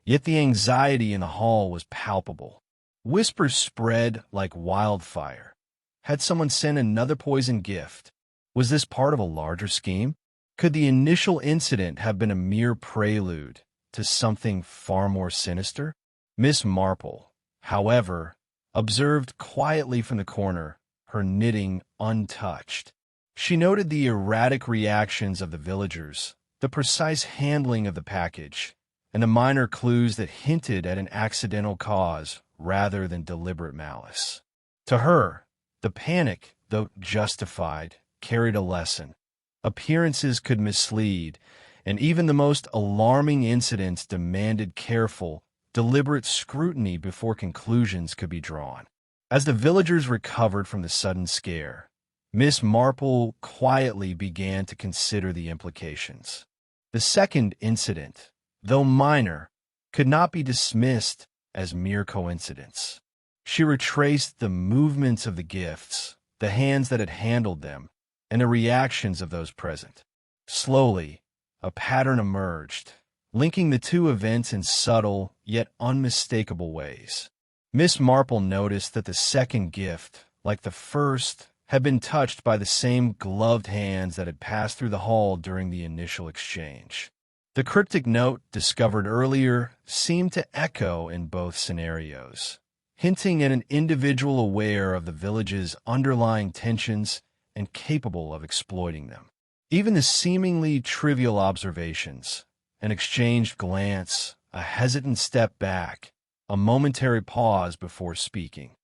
Yet the anxiety in the hall was palpable. Whispers spread like wildfire. Had someone sent another poison gift? Was this part of a larger scheme? Could the initial incident have been a mere prelude to something far more sinister? Miss Marple, however, observed quietly from the corner, her knitting untouched. She noted the erratic reactions of the villagers, the precise handling of the package, and the minor clues that hinted at an accidental cause rather than deliberate malice. To her, the panic, though justified, carried a lesson. Appearances could mislead, and even the most alarming incidents demanded careful, deliberate scrutiny before conclusions could be drawn. As the villagers recovered from the sudden scare, Miss Marple quietly began to consider the implications. The second incident, though minor, could not be dismissed as mere coincidence. She retraced the movements of the gifts, the hands that had handled them, and the reactions of those present. Slowly, a pattern emerged, linking the two events in subtle yet unmistakable ways. Miss Marple noticed that the second gift, like the first, had been touched by the same gloved hands that had passed through the hall during the initial exchange. The cryptic note discovered earlier seemed to echo in both scenarios, hinting at an individual aware of the village's underlying tensions and capable of exploiting them. Even the seemingly trivial observations, an exchanged glance, a hesitant step back, a momentary pause before speaking,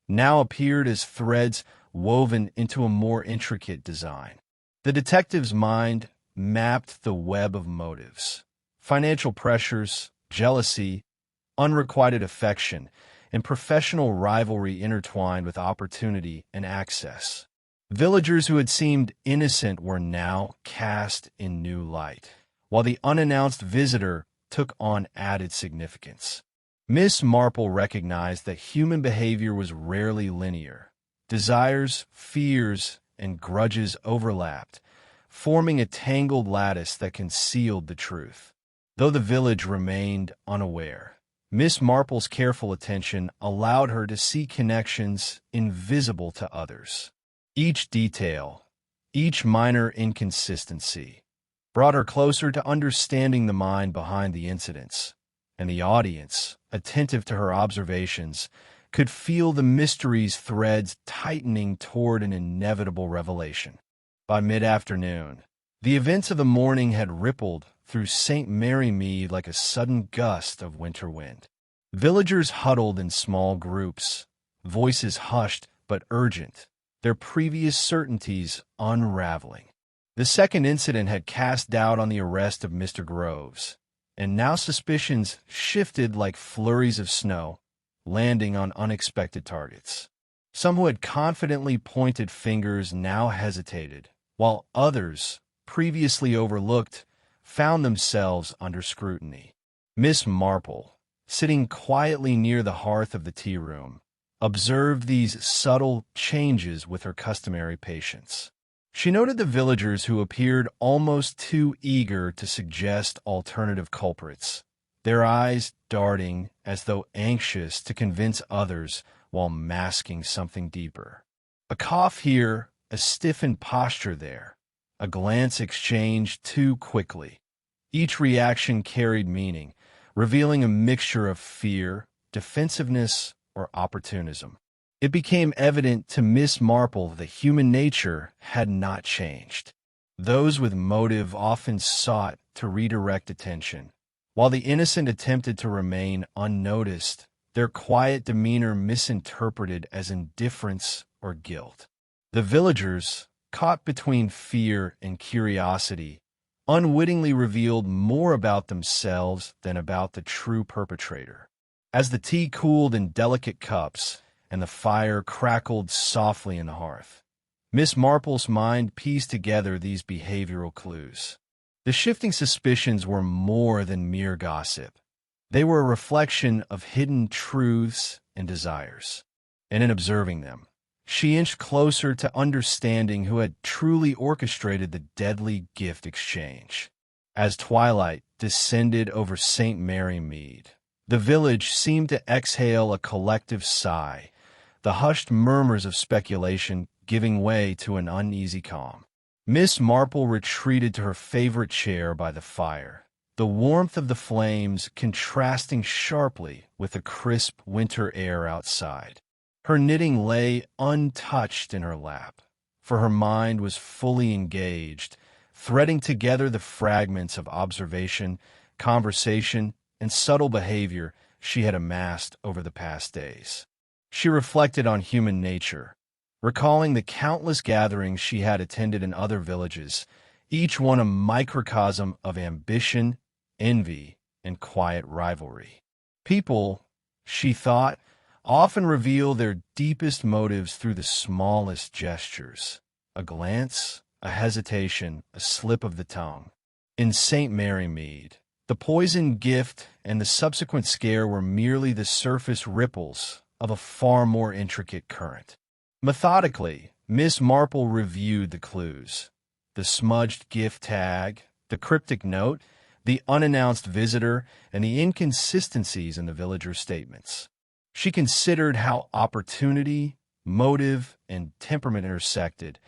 now appeared as threads woven into a more intricate design. The detective's mind mapped the web of motives, financial pressures, jealousy, unrequited affection, and professional rivalry intertwined with opportunity and access. Villagers who had seemed innocent were now cast in new light, while the unannounced visitor took on added significance. Miss Marple recognized that human behavior was rarely linear. Desires, fears, and grudges overlapped, forming a tangled lattice that concealed the truth. Though the village remained unaware, Miss Marple's careful attention allowed her to see connections invisible to others. Each detail, each minor inconsistency, brought her closer to understanding the mind behind the incidents, and the audience, attentive to her observations, could feel the mystery's threads tightening toward an inevitable revelation. By mid-afternoon, the events of the morning had rippled through St. Mary Mead like a sudden gust of winter wind. Villagers huddled in small groups, voices hushed but urgent, their previous certainties unraveling. The second incident had cast doubt on the arrest of Mr. Groves, and now suspicions shifted like flurries of snow, landing on unexpected targets. Some who had confidently pointed fingers now hesitated, while others, previously overlooked, found themselves under scrutiny. Miss Marple, sitting quietly near the hearth of the tea room, observed these subtle changes with her customary patience. She noted the villagers who appeared almost too eager to suggest alternative culprits, their eyes darting as though anxious to convince others while masking something deeper. A cough here, a stiffened posture there, a glance exchanged too quickly. Each reaction carried meaning, revealing a mixture of fear, defensiveness, or opportunism. It became evident to Miss Marple that human nature had not changed. Those with motive often sought to redirect attention, while the innocent attempted to remain unnoticed, their quiet demeanor misinterpreted as indifference or guilt. The villagers, caught between fear and curiosity, unwittingly revealed more about themselves than about the true perpetrator. As the tea cooled in delicate cups and the fire crackled softly in the hearth, Miss Marple's mind pieced together these behavioral clues. The shifting suspicions were more than mere gossip. They were a reflection of hidden truths and desires. And in observing them, she inched closer to understanding who had truly orchestrated the deadly gift exchange. As twilight descended over St. Mary Mead, the village seemed to exhale a collective sigh, the hushed murmurs of speculation giving way to an uneasy calm. Miss Marple retreated to her favorite chair by the fire, the warmth of the flames contrasting sharply with the crisp winter air outside. Her knitting lay untouched in her lap, for her mind was fully engaged, threading together the fragments of observation, conversation, and subtle behavior she had amassed over the past days. She reflected on human nature, recalling the countless gatherings she had attended in other villages, each one a microcosm of ambition, envy, and quiet rivalry. People, she thought, often reveal their deepest motives through the smallest gestures, a glance, a hesitation, a slip of the tongue. In St. Mary Mead, the poisoned gift and the subsequent scare were merely the surface ripples of a far more intricate current. Methodically, Miss Marple reviewed the clues: the smudged gift tag, the cryptic note, the unannounced visitor, and the inconsistencies in the villagers' statements. She considered how opportunity, motive, and temperament intersected,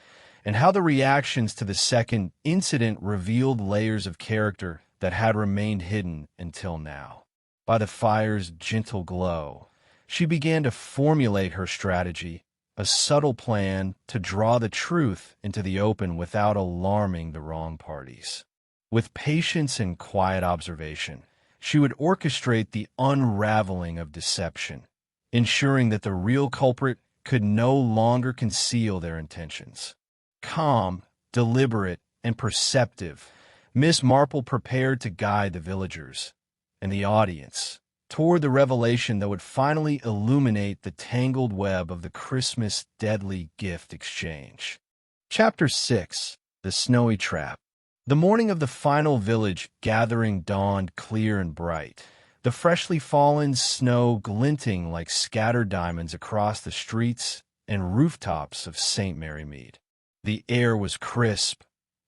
and how the reactions to the second incident revealed layers of character that had remained hidden until now. By the fire's gentle glow, she began to formulate her strategy, a subtle plan to draw the truth into the open without alarming the wrong parties. With patience and quiet observation, she would orchestrate the unraveling of deception, ensuring that the real culprit could no longer conceal their intentions. Calm, deliberate, and perceptive, Miss Marple prepared to guide the villagers and the audience toward the revelation that would finally illuminate the tangled web of the Christmas deadly gift exchange. Chapter 6. The Snowy Trap. The morning of the final village gathering dawned clear and bright, the freshly fallen snow glinting like scattered diamonds across the streets and rooftops of St. Mary Mead. The air was crisp,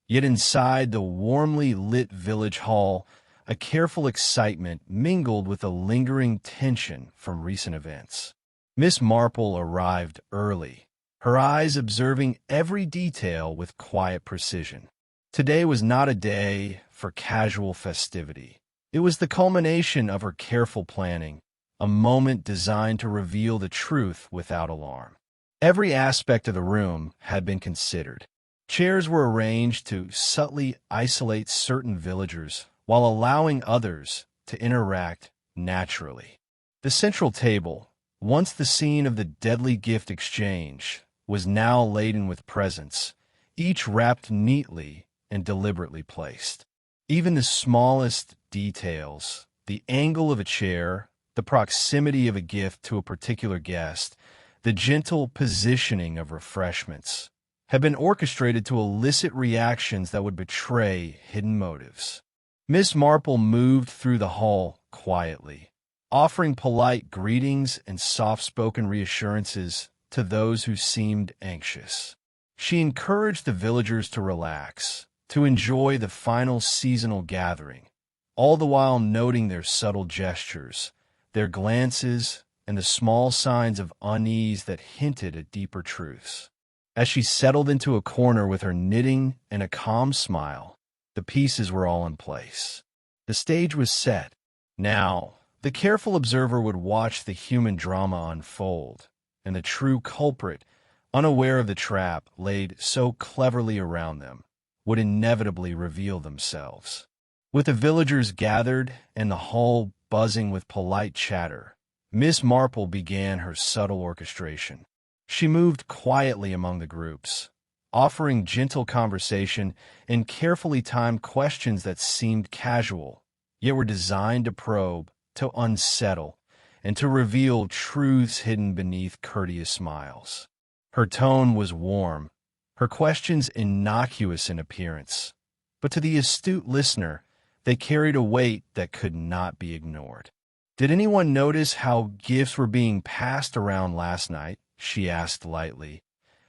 yet inside the warmly lit village hall, a careful excitement mingled with a lingering tension from recent events. Miss Marple arrived early, her eyes observing every detail with quiet precision. Today was not a day for casual festivity. It was the culmination of her careful planning, a moment designed to reveal the truth without alarm. Every aspect of the room had been considered. Chairs were arranged to subtly isolate certain villagers while allowing others to interact naturally. The central table, once the scene of the deadly gift exchange, was now laden with presents, each wrapped neatly and deliberately placed. Even the smallest details, the angle of a chair, the proximity of a gift to a particular guest, the gentle positioning of refreshments, had been orchestrated to elicit reactions that would betray hidden motives. Miss Marple moved through the hall quietly, offering polite greetings and soft-spoken reassurances to those who seemed anxious. She encouraged the villagers to relax, to enjoy the final seasonal gathering, all the while noting their subtle gestures, their glances, and the small signs of unease that hinted at deeper truths. As she settled into a corner with her knitting and a calm smile, the pieces were all in place. The stage was set. Now, the careful observer would watch the human drama unfold, and the true culprit, unaware of the trap laid so cleverly around them, would inevitably reveal themselves. With the villagers gathered and the hall buzzing with polite chatter, Miss Marple began her subtle orchestration. She moved quietly among the groups, offering gentle conversation and carefully timed questions that seemed casual, yet were designed to probe, to unsettle, and to reveal truths hidden beneath courteous smiles. Her tone was warm, her questions innocuous in appearance, but to the astute listener, they carried a weight that could not be ignored. "Did anyone notice how gifts were being passed around last night?" she asked lightly,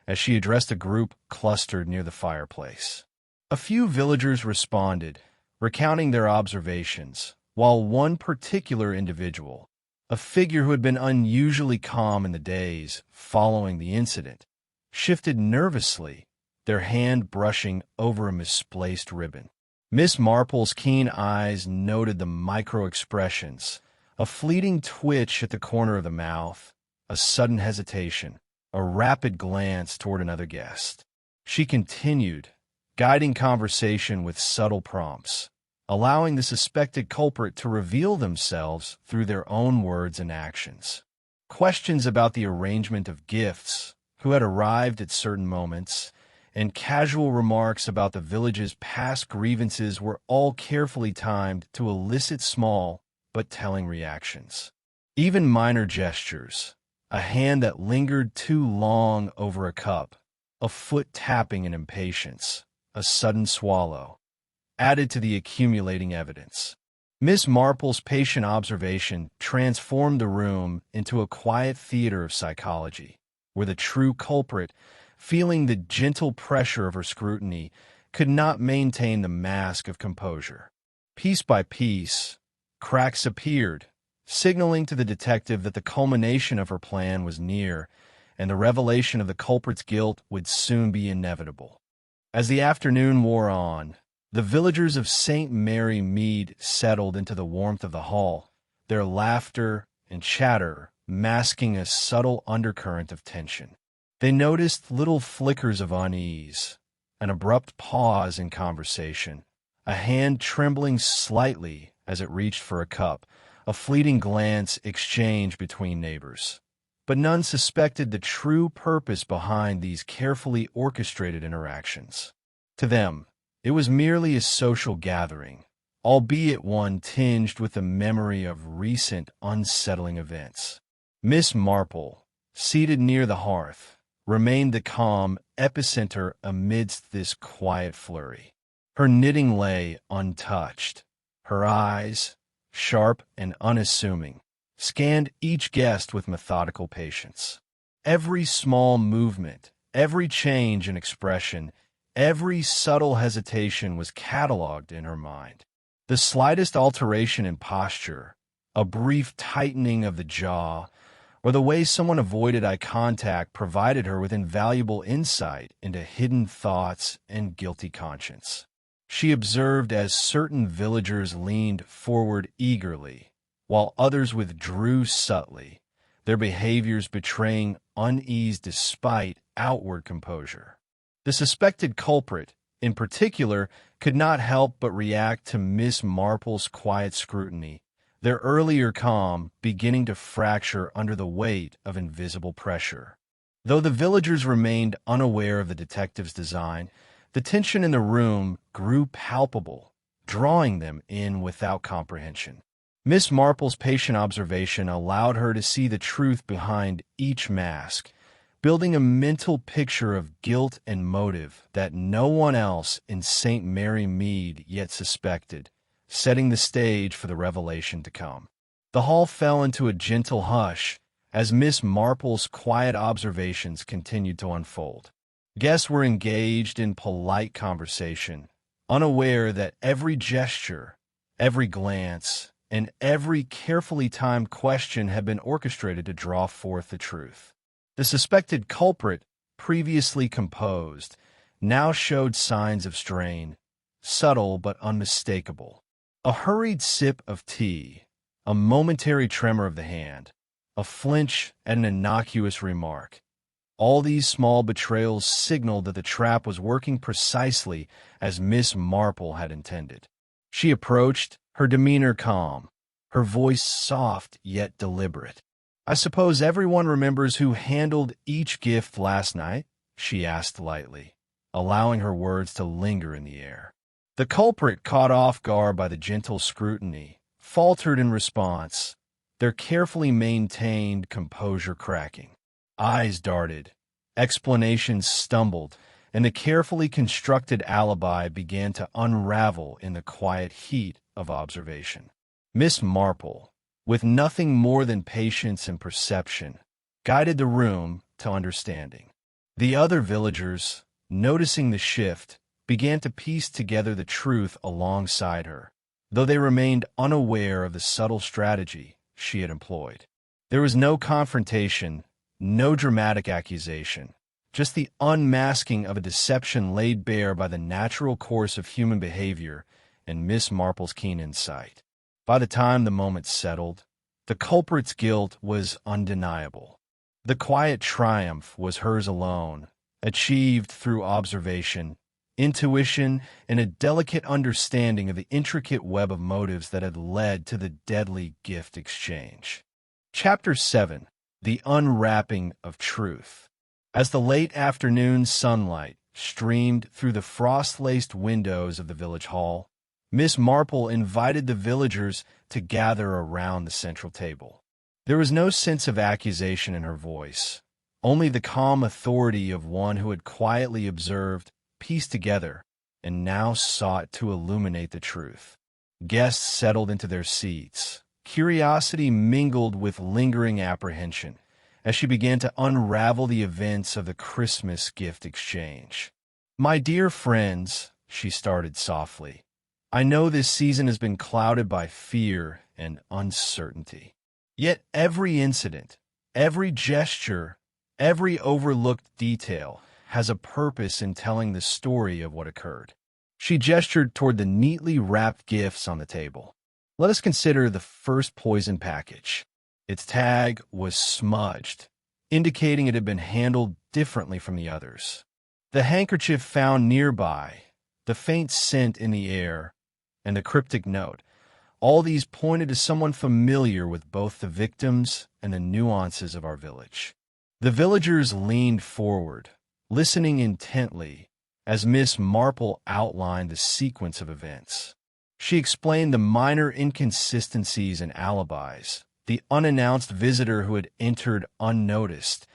as she addressed a group clustered near the fireplace. A few villagers responded, recounting their observations, while one particular individual, a figure who had been unusually calm in the days following the incident, shifted nervously, their hand brushing over a misplaced ribbon. Miss Marple's keen eyes noted the micro-expressions, a fleeting twitch at the corner of the mouth, a sudden hesitation, a rapid glance toward another guest. She continued, guiding conversation with subtle prompts, allowing the suspected culprit to reveal themselves through their own words and actions. Questions about the arrangement of gifts, who had arrived at certain moments, and casual remarks about the village's past grievances were all carefully timed to elicit small but telling reactions. Even minor gestures, a hand that lingered too long over a cup, a foot tapping in impatience, a sudden swallow, added to the accumulating evidence. Miss Marple's patient observation transformed the room into a quiet theater of psychology, where the true culprit, feeling the gentle pressure of her scrutiny, could not maintain the mask of composure. Piece by piece, cracks appeared, signaling to the detective that the culmination of her plan was near, and the revelation of the culprit's guilt would soon be inevitable. As the afternoon wore on, the villagers of St. Mary Mead settled into the warmth of the hall, their laughter and chatter masking a subtle undercurrent of tension. They noticed little flickers of unease, an abrupt pause in conversation, a hand trembling slightly as it reached for a cup, a fleeting glance exchanged between neighbors. But none suspected the true purpose behind these carefully orchestrated interactions. To them, it was merely a social gathering, albeit one tinged with the memory of recent unsettling events. Miss Marple, seated near the hearth, remained the calm epicenter amidst this quiet flurry. Her knitting lay untouched. Her eyes, sharp and unassuming, scanned each guest with methodical patience. Every small movement, every change in expression, every subtle hesitation was catalogued in her mind. The slightest alteration in posture, a brief tightening of the jaw, or the way someone avoided eye contact provided her with invaluable insight into hidden thoughts and guilty conscience. She observed as certain villagers leaned forward eagerly, while others withdrew subtly, their behaviors betraying unease despite outward composure. The suspected culprit, in particular, could not help but react to Miss Marple's quiet scrutiny, their earlier calm beginning to fracture under the weight of invisible pressure. Though the villagers remained unaware of the detective's design, the tension in the room grew palpable, drawing them in without comprehension. Miss Marple's patient observation allowed her to see the truth behind each mask, building a mental picture of guilt and motive that no one else in St. Mary Mead yet suspected, setting the stage for the revelation to come. The hall fell into a gentle hush as Miss Marple's quiet observations continued to unfold. Guests were engaged in polite conversation, unaware that every gesture, every glance, and every carefully timed question had been orchestrated to draw forth the truth. The suspected culprit, previously composed, now showed signs of strain, subtle but unmistakable. A hurried sip of tea, a momentary tremor of the hand, a flinch at an innocuous remark. All these small betrayals signaled that the trap was working precisely as Miss Marple had intended. She approached, her demeanor calm, her voice soft yet deliberate. "I suppose everyone remembers who handled each gift last night?" she asked lightly, allowing her words to linger in the air. The culprit, caught off guard by the gentle scrutiny, faltered in response, their carefully maintained composure cracking. Eyes darted, explanations stumbled, and the carefully constructed alibi began to unravel in the quiet heat of observation. Miss Marple, with nothing more than patience and perception, guided the room to understanding. The other villagers, noticing the shift, began to piece together the truth alongside her, though they remained unaware of the subtle strategy she had employed. There was no confrontation, no dramatic accusation, just the unmasking of a deception laid bare by the natural course of human behavior and Miss Marple's keen insight. By the time the moment settled, the culprit's guilt was undeniable. The quiet triumph was hers alone, achieved through observation, intuition, and a delicate understanding of the intricate web of motives that had led to the deadly gift exchange. Chapter 7. The Unwrapping of Truth. As the late afternoon sunlight streamed through the frost-laced windows of the village hall, Miss Marple invited the villagers to gather around the central table. There was no sense of accusation in her voice, only the calm authority of one who had quietly observed, pieced together, and now sought to illuminate the truth. Guests settled into their seats, curiosity mingled with lingering apprehension, as she began to unravel the events of the Christmas gift exchange. "My dear friends," she started softly, "I know this season has been clouded by fear and uncertainty. Yet every incident, every gesture, every overlooked detail has a purpose in telling the story of what occurred." She gestured toward the neatly wrapped gifts on the table. Let us consider the first poison package. Its tag was smudged, indicating it had been handled differently from the others. The handkerchief found nearby, the faint scent in the air, and the cryptic note, all these pointed to someone familiar with both the victims and the nuances of our village. The villagers leaned forward, listening intently as Miss Marple outlined the sequence of events. She explained the minor inconsistencies and alibis, the unannounced visitor who had entered unnoticed,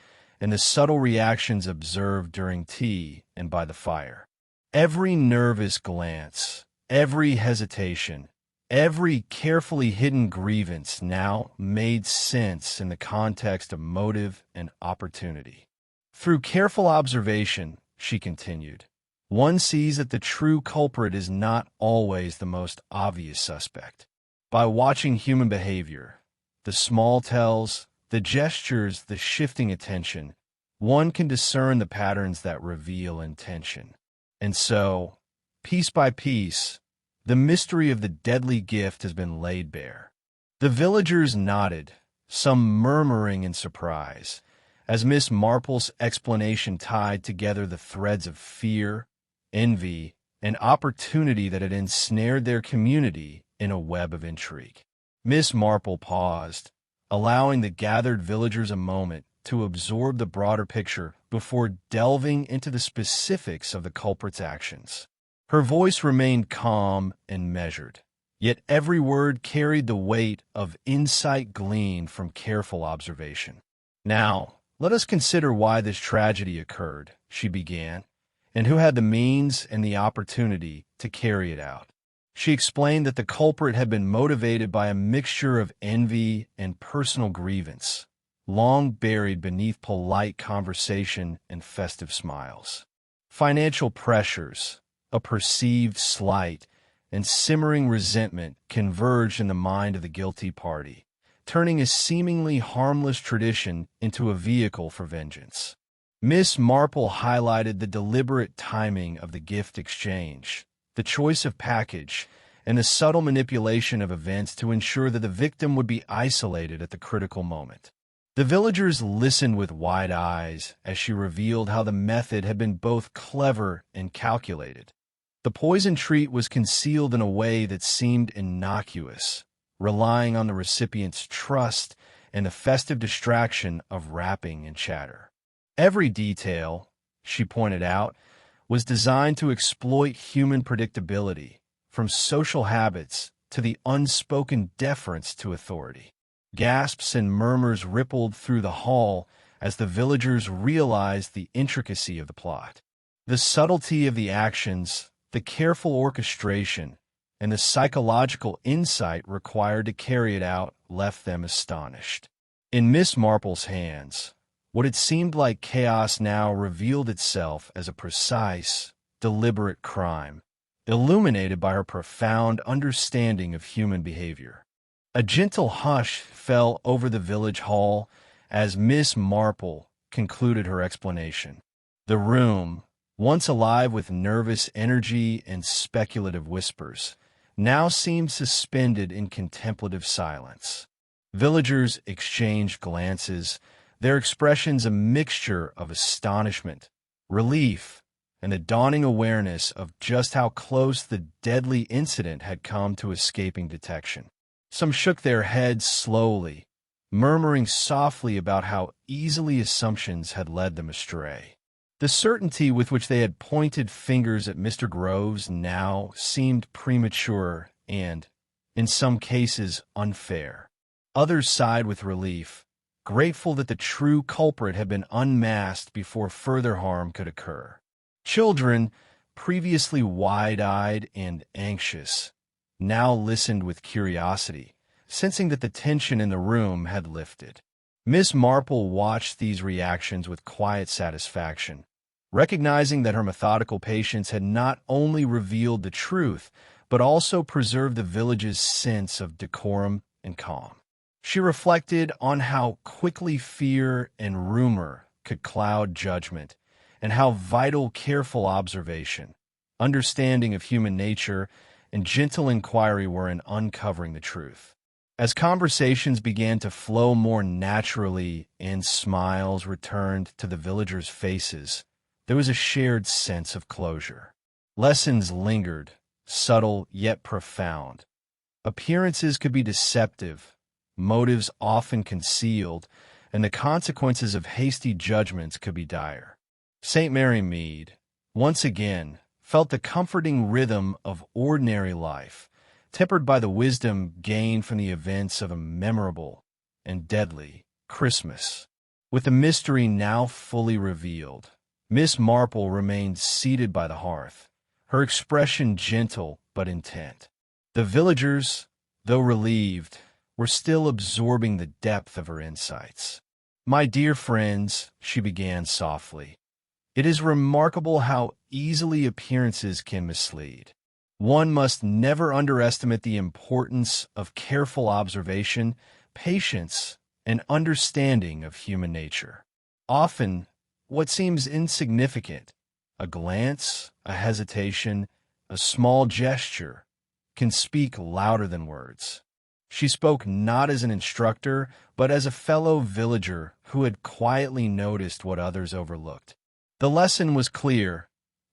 and the subtle reactions observed during tea and by the fire. Every nervous glance, every hesitation, every carefully hidden grievance now made sense in the context of motive and opportunity. Through careful observation, she continued, one sees that the true culprit is not always the most obvious suspect. By watching human behavior, the small tells, the gestures, the shifting attention, one can discern the patterns that reveal intention. And so, piece by piece, the mystery of the deadly gift has been laid bare. The villagers nodded, some murmuring in surprise, as Miss Marple's explanation tied together the threads of fear, envy, and opportunity that had ensnared their community in a web of intrigue. Miss Marple paused, allowing the gathered villagers a moment to absorb the broader picture before delving into the specifics of the culprit's actions. Her voice remained calm and measured, yet every word carried the weight of insight gleaned from careful observation. Now, let us consider why this tragedy occurred, she began, and who had the means and the opportunity to carry it out. She explained that the culprit had been motivated by a mixture of envy and personal grievance, long buried beneath polite conversation and festive smiles. Financial pressures, a perceived slight, and simmering resentment converged in the mind of the guilty party, turning a seemingly harmless tradition into a vehicle for vengeance. Miss Marple highlighted the deliberate timing of the gift exchange, the choice of package, and the subtle manipulation of events to ensure that the victim would be isolated at the critical moment. The villagers listened with wide eyes as she revealed how the method had been both clever and calculated. The poison treat was concealed in a way that seemed innocuous, relying on the recipient's trust and the festive distraction of wrapping and chatter. Every detail, she pointed out, was designed to exploit human predictability, from social habits to the unspoken deference to authority. Gasps and murmurs rippled through the hall as the villagers realized the intricacy of the plot. The subtlety of the actions, the careful orchestration, and the psychological insight required to carry it out left them astonished. In Miss Marple's hands, what had seemed like chaos now revealed itself as a precise, deliberate crime, illuminated by her profound understanding of human behavior. A gentle hush fell over the village hall as Miss Marple concluded her explanation. The room, once alive with nervous energy and speculative whispers, now seemed suspended in contemplative silence. Villagers exchanged glances, their expressions a mixture of astonishment, relief, and a dawning awareness of just how close the deadly incident had come to escaping detection. Some shook their heads slowly, murmuring softly about how easily assumptions had led them astray. The certainty with which they had pointed fingers at Mr. Groves now seemed premature and, in some cases, unfair. Others sighed with relief, grateful that the true culprit had been unmasked before further harm could occur. Children, previously wide-eyed and anxious, now listened with curiosity, sensing that the tension in the room had lifted. Miss Marple watched these reactions with quiet satisfaction, recognizing that her methodical patience had not only revealed the truth, but also preserved the village's sense of decorum and calm. She reflected on how quickly fear and rumor could cloud judgment, and how vital careful observation, understanding of human nature, and gentle inquiry were in uncovering the truth. As conversations began to flow more naturally and smiles returned to the villagers' faces, there was a shared sense of closure. Lessons lingered, subtle yet profound. Appearances could be deceptive, motives often concealed, and the consequences of hasty judgments could be dire. St. Mary Mead, once again, felt the comforting rhythm of ordinary life, tempered by the wisdom gained from the events of a memorable and deadly Christmas. With the mystery now fully revealed, Miss Marple remained seated by the hearth, her expression gentle but intent. The villagers, though relieved, were still absorbing the depth of her insights. "My dear friends," she began softly, "it is remarkable how easily appearances can mislead. One must never underestimate the importance of careful observation, patience, and understanding of human nature. Often, what seems insignificant, a glance, a hesitation, a small gesture, can speak louder than words." She spoke not as an instructor, but as a fellow villager who had quietly noticed what others overlooked. The lesson was clear.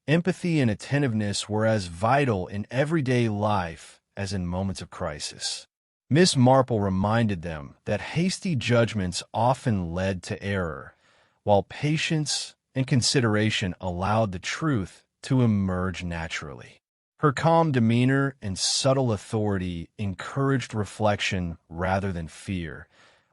Empathy and attentiveness were as vital in everyday life as in moments of crisis. Miss Marple reminded them that hasty judgments often led to error, while patience and consideration allowed the truth to emerge naturally. Her calm demeanor and subtle authority encouraged reflection rather than fear,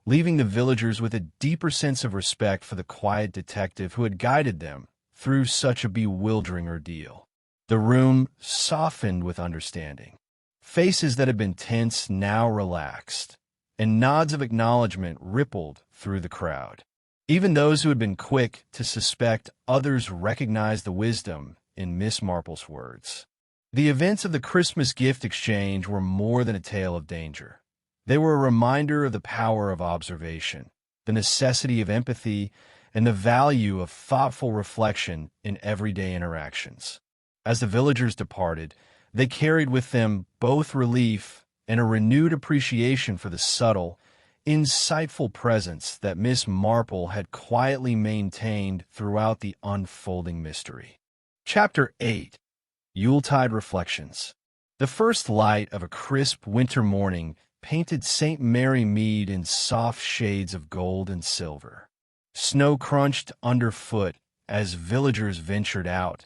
leaving the villagers with a deeper sense of respect for the quiet detective who had guided them through such a bewildering ordeal. The room softened with understanding. Faces that had been tense now relaxed, and nods of acknowledgment rippled through the crowd. Even those who had been quick to suspect others recognized the wisdom in Miss Marple's words. The events of the Christmas gift exchange were more than a tale of danger. They were a reminder of the power of observation, the necessity of empathy, and the value of thoughtful reflection in everyday interactions. As the villagers departed, they carried with them both relief and a renewed appreciation for the subtle, insightful presence that Miss Marple had quietly maintained throughout the unfolding mystery. Chapter 8. Yuletide Reflections. The first light of a crisp winter morning painted St. Mary Mead in soft shades of gold and silver. Snow crunched underfoot as villagers ventured out,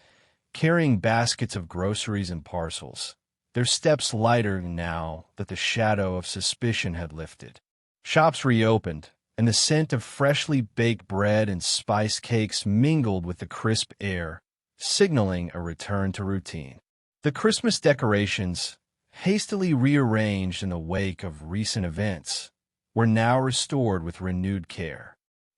carrying baskets of groceries and parcels, their steps lighter now that the shadow of suspicion had lifted. Shops reopened, and the scent of freshly baked bread and spiced cakes mingled with the crisp air, signaling a return to routine. The Christmas decorations, hastily rearranged in the wake of recent events, were now restored with renewed care.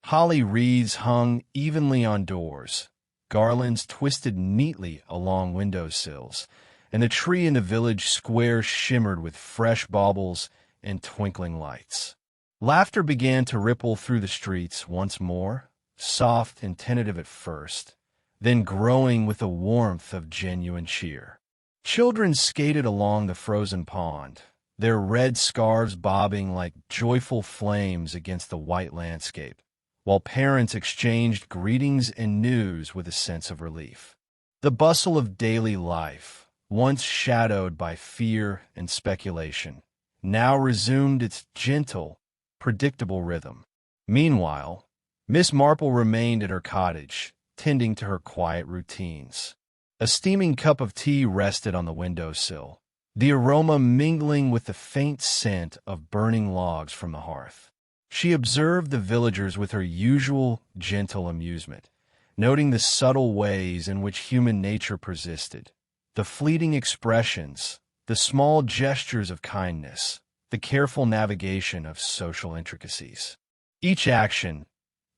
Holly wreaths hung evenly on doors, garlands twisted neatly along windowsills, and the tree in the village square shimmered with fresh baubles and twinkling lights. Laughter began to ripple through the streets once more, soft and tentative at first, then growing with the warmth of genuine cheer. Children skated along the frozen pond, their red scarves bobbing like joyful flames against the white landscape, while parents exchanged greetings and news with a sense of relief. The bustle of daily life, once shadowed by fear and speculation, now resumed its gentle, predictable rhythm. Meanwhile, Miss Marple remained at her cottage, tending to her quiet routines. A steaming cup of tea rested on the windowsill, the aroma mingling with the faint scent of burning logs from the hearth. She observed the villagers with her usual gentle amusement, noting the subtle ways in which human nature persisted, the fleeting expressions, the small gestures of kindness, the careful navigation of social intricacies. Each action,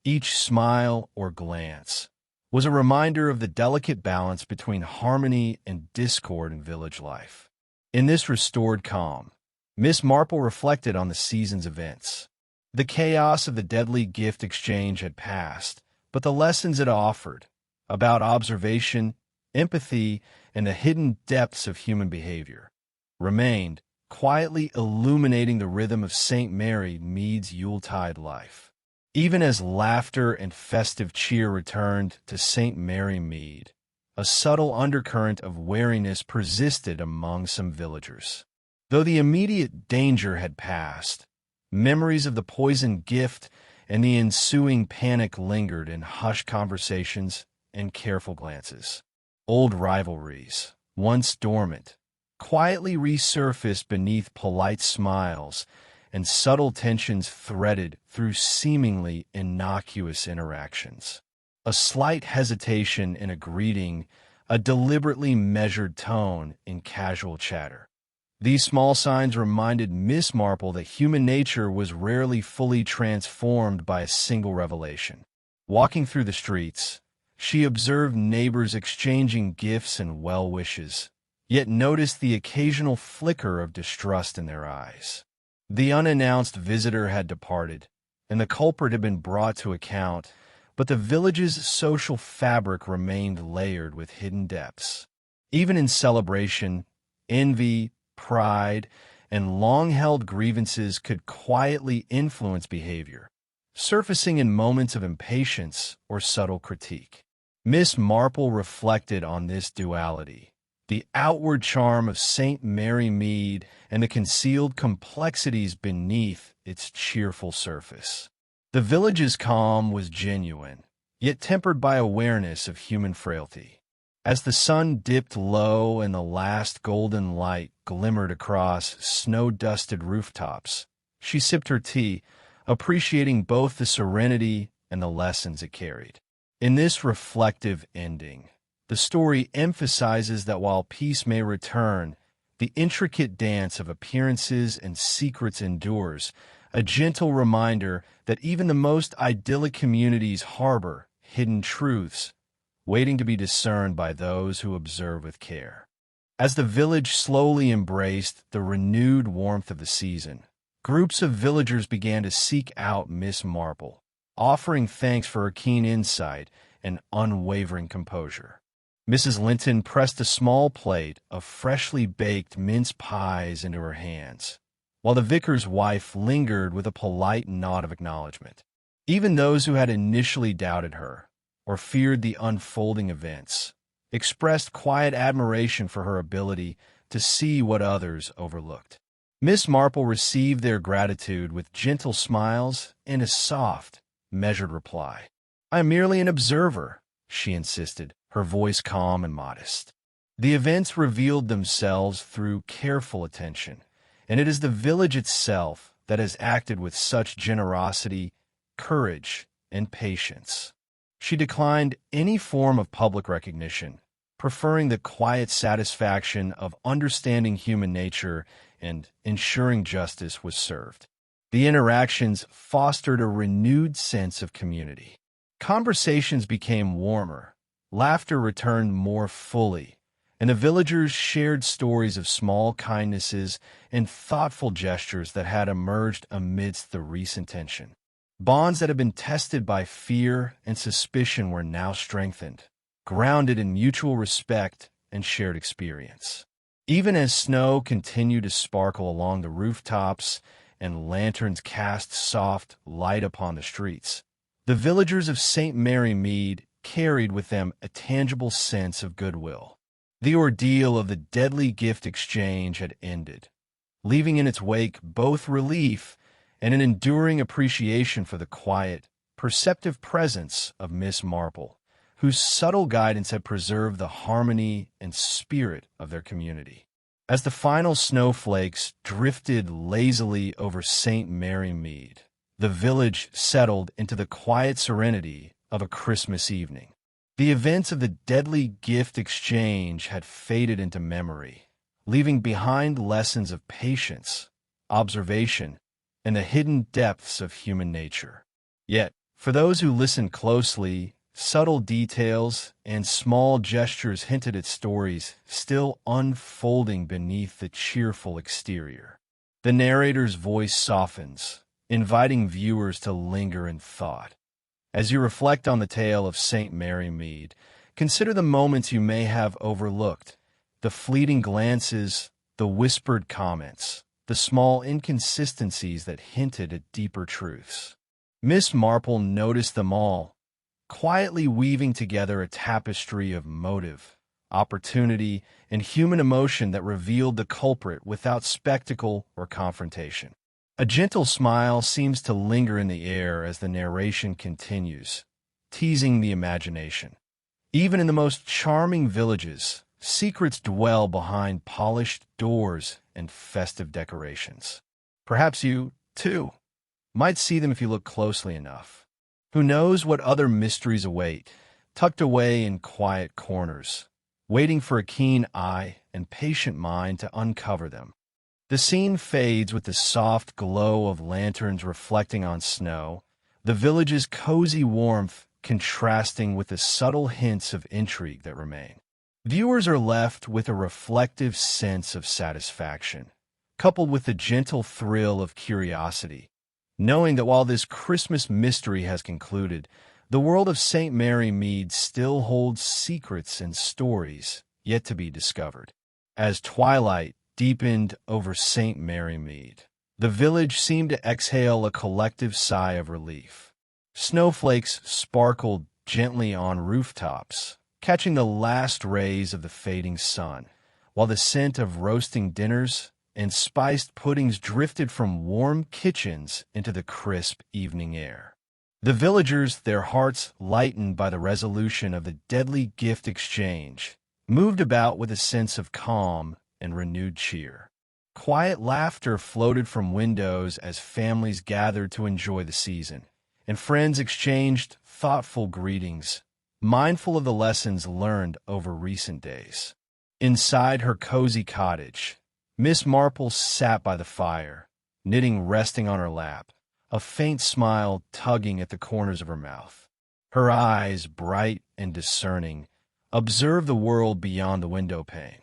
each smile or glance, was a reminder of the delicate balance between harmony and discord in village life. In this restored calm, Miss Marple reflected on the season's events. The chaos of the deadly gift exchange had passed, but the lessons it offered, about observation, empathy, and the hidden depths of human behavior, remained, quietly illuminating the rhythm of St. Mary Mead's Yuletide life. Even as laughter and festive cheer returned to St. Mary Mead, a subtle undercurrent of wariness persisted among some villagers. Though the immediate danger had passed, memories of the poisoned gift and the ensuing panic lingered in hushed conversations and careful glances. Old rivalries, once dormant, quietly resurfaced beneath polite smiles and subtle tensions threaded through seemingly innocuous interactions. A slight hesitation in a greeting, a deliberately measured tone in casual chatter. These small signs reminded Miss Marple that human nature was rarely fully transformed by a single revelation. Walking through the streets, she observed neighbors exchanging gifts and well wishes, yet noticed the occasional flicker of distrust in their eyes. The unannounced visitor had departed, and the culprit had been brought to account, but the village's social fabric remained layered with hidden depths. Even in celebration, envy, pride, and long-held grievances could quietly influence behavior, surfacing in moments of impatience or subtle critique. Miss Marple reflected on this duality, the outward charm of St. Mary Mead and the concealed complexities beneath its cheerful surface. The village's calm was genuine, yet tempered by awareness of human frailty. As the sun dipped low and the last golden light glimmered across snow-dusted rooftops, she sipped her tea, appreciating both the serenity and the lessons it carried. In this reflective ending, the story emphasizes that while peace may return, the intricate dance of appearances and secrets endures, a gentle reminder that even the most idyllic communities harbor hidden truths, waiting to be discerned by those who observe with care. As the village slowly embraced the renewed warmth of the season, groups of villagers began to seek out Miss Marple, offering thanks for her keen insight and unwavering composure. Mrs. Linton pressed a small plate of freshly baked mince pies into her hands, while the vicar's wife lingered with a polite nod of acknowledgement. Even those who had initially doubted her, or feared the unfolding events, expressed quiet admiration for her ability to see what others overlooked. Miss Marple received their gratitude with gentle smiles and a soft, measured reply. "I am merely an observer," she insisted, her voice calm and modest. The events revealed themselves through careful attention, and it is the village itself that has acted with such generosity, courage, and patience. She declined any form of public recognition, preferring the quiet satisfaction of understanding human nature and ensuring justice was served. The interactions fostered a renewed sense of community. Conversations became warmer, laughter returned more fully, and the villagers shared stories of small kindnesses and thoughtful gestures that had emerged amidst the recent tension. Bonds that had been tested by fear and suspicion were now strengthened, grounded in mutual respect and shared experience. Even as snow continued to sparkle along the rooftops and lanterns cast soft light upon the streets, the villagers of St. Mary Mead carried with them a tangible sense of goodwill. The ordeal of the deadly gift exchange had ended, leaving in its wake both relief and an enduring appreciation for the quiet, perceptive presence of Miss Marple, whose subtle guidance had preserved the harmony and spirit of their community. As the final snowflakes drifted lazily over St. Mary Mead, the village settled into the quiet serenity of a Christmas evening. The events of the deadly gift exchange had faded into memory, leaving behind lessons of patience, observation, and the hidden depths of human nature. Yet, for those who listened closely, subtle details and small gestures hinted at stories still unfolding beneath the cheerful exterior. The narrator's voice softens, inviting viewers to linger in thought. As you reflect on the tale of St. Mary Mead, consider the moments you may have overlooked, the fleeting glances, the whispered comments, the small inconsistencies that hinted at deeper truths. Miss Marple noticed them all, quietly weaving together a tapestry of motive, opportunity, and human emotion that revealed the culprit without spectacle or confrontation. A gentle smile seems to linger in the air as the narration continues, teasing the imagination. Even in the most charming villages, secrets dwell behind polished doors and festive decorations. Perhaps you, too, might see them if you look closely enough. Who knows what other mysteries await, tucked away in quiet corners, waiting for a keen eye and patient mind to uncover them. The scene fades with the soft glow of lanterns reflecting on snow, the village's cozy warmth contrasting with the subtle hints of intrigue that remain. Viewers are left with a reflective sense of satisfaction, coupled with the gentle thrill of curiosity, knowing that while this Christmas mystery has concluded, the world of St. Mary Mead still holds secrets and stories yet to be discovered. As twilight deepened over St. Mary Mead, the village seemed to exhale a collective sigh of relief. Snowflakes sparkled gently on rooftops, catching the last rays of the fading sun, while the scent of roasting dinners and spiced puddings drifted from warm kitchens into the crisp evening air. The villagers, their hearts lightened by the resolution of the deadly gift exchange, moved about with a sense of calm and renewed cheer. Quiet laughter floated from windows as families gathered to enjoy the season, and friends exchanged thoughtful greetings, mindful of the lessons learned over recent days. Inside her cozy cottage, Miss Marple sat by the fire, knitting resting on her lap, a faint smile tugging at the corners of her mouth. Her eyes, bright and discerning, observed the world beyond the window pane.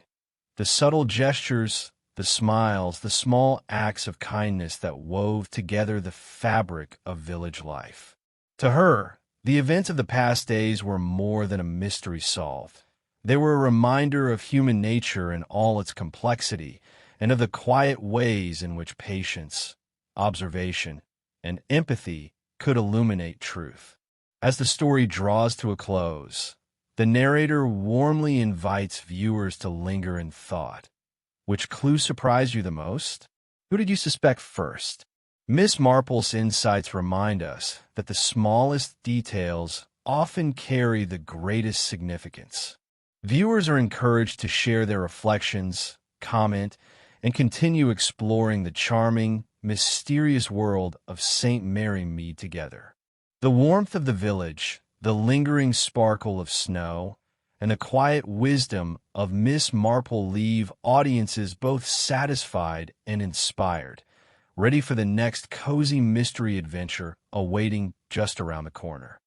The subtle gestures, the smiles, the small acts of kindness that wove together the fabric of village life. To her, the events of the past days were more than a mystery solved. They were a reminder of human nature in all its complexity, and of the quiet ways in which patience, observation, and empathy could illuminate truth. As the story draws to a close, the narrator warmly invites viewers to linger in thought. Which clue surprised you the most? Who did you suspect first? Miss Marple's insights remind us that the smallest details often carry the greatest significance. Viewers are encouraged to share their reflections, comment, and continue exploring the charming, mysterious world of St. Mary Mead together. The warmth of the village, the lingering sparkle of snow, and the quiet wisdom of Miss Marple leave audiences both satisfied and inspired, ready for the next cozy mystery adventure awaiting just around the corner.